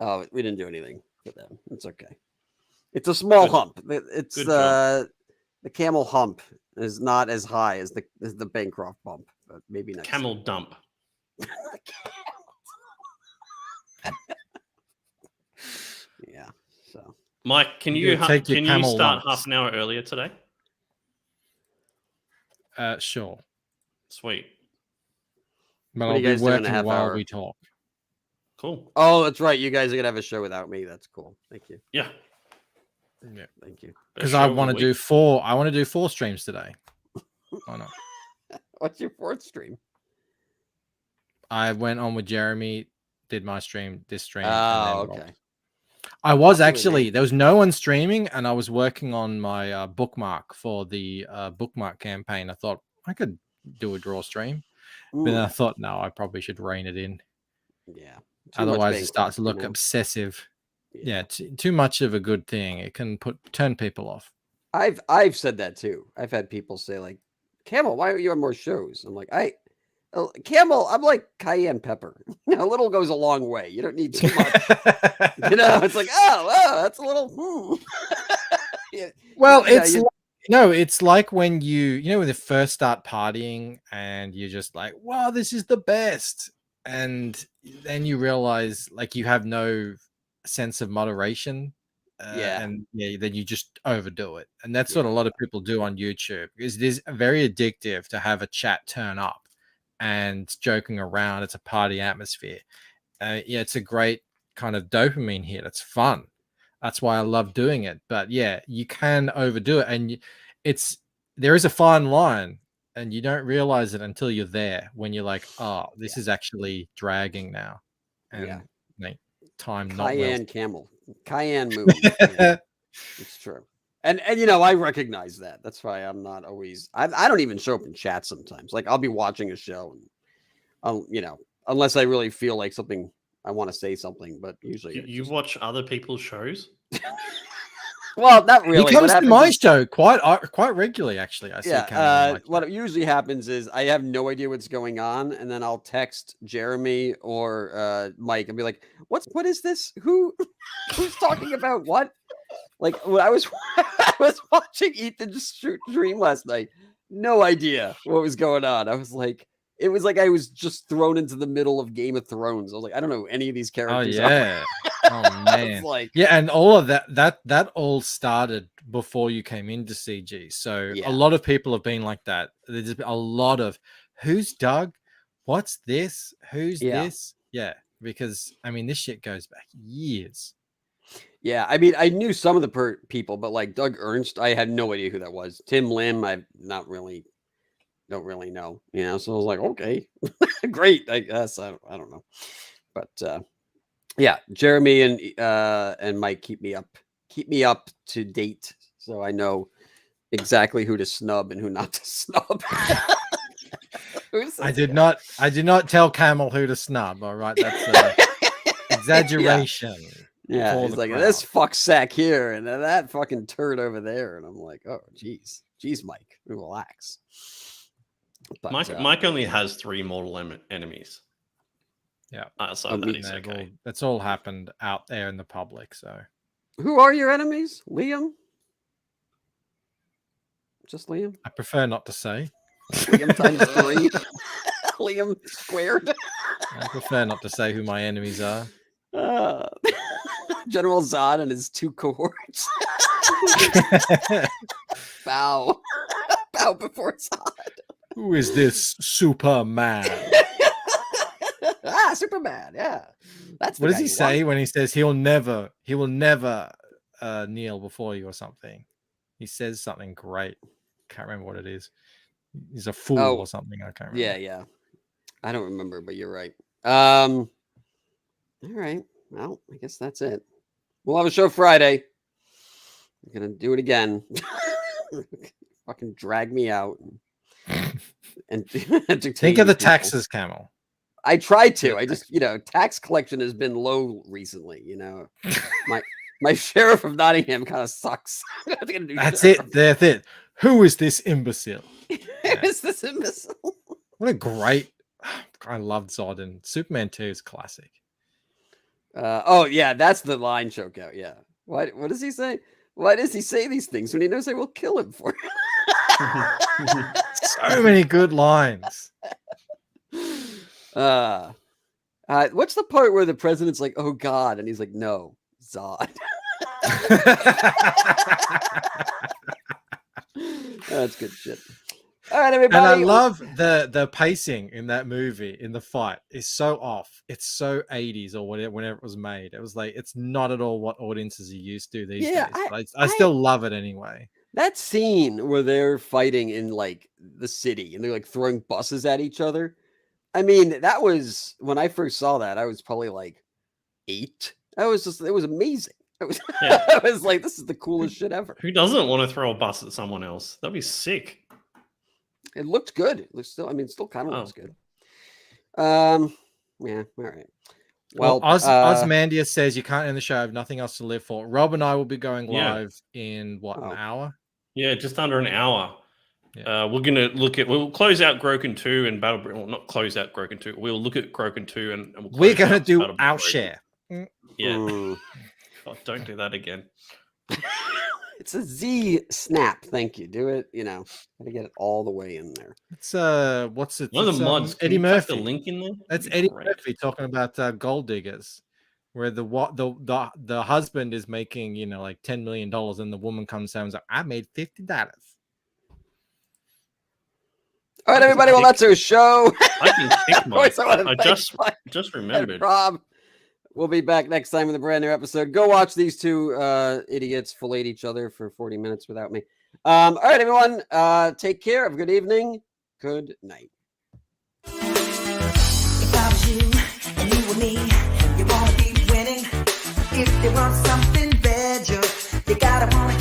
Oh, we didn't do anything for them. It's okay. It's a small hump. It's the camel hump is not as high as the Bancroft bump, but maybe next. Camel dump. Yeah. So, Mike, can you start half an hour earlier today? Sure. Sweet. But I'll be working while we talk. Cool. Oh, that's right. You guys are gonna have a show without me. That's cool. Thank you. Yeah. Yeah. Thank you. Because I want to do 4. I want to do 4 streams today. Why not? What's your 4th stream? I went on with Jeremy, did my stream, this stream. Oh, okay. I was actually, there was no one streaming, and I was working on my bookmark for the bookmark campaign. I thought I could do a draw stream. But then I thought, no, I probably should rein it in. Yeah. Otherwise, it starts to look obsessive. Yeah, too much of a good thing. It can turn people off. I've said that too. I've had people say like, Camel, why aren't you on more shows? I'm like, Camel, I'm like cayenne pepper. A little goes a long way. You don't need too much. It's like, oh, that's a little. Yeah. Well, it's like when when they first start partying and you're just like, wow, this is the best. And then you realize like you have no sense of moderation. And then you just overdo it. And that's what a lot of people do on YouTube, because it is very addictive to have a chat turn up and joking around. It's a party atmosphere. It's a great kind of dopamine hit. It's fun. That's why I love doing it. But yeah, you can overdo it, and there is a fine line, and you don't realize it until you're there. When you're like, oh, this is actually dragging now, and time not Cayenne well. Camel, Cayenne Moon. It's true. And I recognize that. That's why I'm not always. I don't even show up in chat sometimes. Like I'll be watching a show, and unless I really feel like something, I want to say something. But usually, you watch other people's shows. Well, not really. He comes to my show quite regularly, actually. I see. What usually happens is I have no idea what's going on, and then I'll text Jeremy or Mike and be like, "What is this? Who's talking about what?" Like when I was watching Ethan's stream last night, no idea what was going on. I was like, it was like I was just thrown into the middle of Game of Thrones. I was like, I don't know who any of these characters. Oh yeah. Oh man. Yeah, and all of that all started before you came into CG. So a lot of people have been like that. There's a lot of who's Doug? What's this? Who's this? Yeah, because I mean this shit goes back years. Yeah, I mean I knew some of the people, but like Doug Ernst, I had no idea who that was. Tim Lim, I don't really know, so I was like, okay, great, I guess. I don't know, but yeah, Jeremy and Mike keep me up to date, so I know exactly who to snub and who not to snub. I did not tell Camel who to snub. All right, that's exaggeration. Yeah, he's like, this fuck sack here and that fucking turd over there, and I'm like, oh geez, Mike, relax. But, Mike only has 3 mortal enemies. Yeah, so that is okay. That's all happened out there in the public. So, who are your enemies? Liam? Just Liam? I prefer not to say. Liam times 3. Liam squared. I prefer not to say who my enemies are. General Zod and his 2 cohorts. Bow before Zod. Who is this Superman? Superman. Yeah, that's what does he say when he says he will never kneel before you or something? He says something great. Can't remember what it is. He's a fool or something. I can't remember. Yeah. I don't remember, but you're right. All right. Well, I guess that's it. We'll have a show Friday. We're gonna do it again. Fucking drag me out and think of the taxes, Camel. I tried to. I just, tax collection has been low recently. My sheriff of Nottingham kind of sucks. That's it. Who is this imbecile? Who is this imbecile? What a great. I loved Zod, and Superman 2 is classic. That's the line choke out. Yeah. What does he say? Why does he say these things when he knows I will kill him for it? So many good lines. What's the part where the president's like, "Oh God," and he's like, "No, Zod." That's good shit. All right, everybody. And I love the pacing in that movie, in the fight, is so off. It's so 80s or whatever, whenever it was made. It was like, it's not at all what audiences are used to these days. But I still love it anyway. That scene where they're fighting in like the city and they're like throwing buses at each other. I mean, that was when I first saw that, I was probably like 8. It was amazing. I was like, this is the coolest shit ever. Who doesn't want to throw a bus at someone else? That'd be sick. It looked good. It looks still kind of looks good. Yeah, all right. Well, Osmandia says you can't end the show. I have nothing else to live for. Rob and I will be going live in an hour? Yeah, just under an hour. Yeah. We'll close out Groken 2 and Battle. Well, not close out Groken 2. We'll look at Groken 2 and we're going to do our share. Yeah. Oh, don't do that again. It's a Z snap. Thank you. Do it. Gotta get it all the way in there. It's what's it? One of the mods. Eddie Murphy. The link in there. That's Eddie Murphy talking about gold diggers, where the husband is making like $10 million, and the woman comes down and is like, I made $50. All right, everybody. Well, that's our show. I can kick Mike. I just remembered. Rob, We'll be back next time with a brand new episode. Go watch these two idiots fillet each other for 40 minutes without me. All right, everyone. Take care. Have a good evening. Good night. If I was you and you were me, you wanna keep winning. If you want something better, you gotta wanna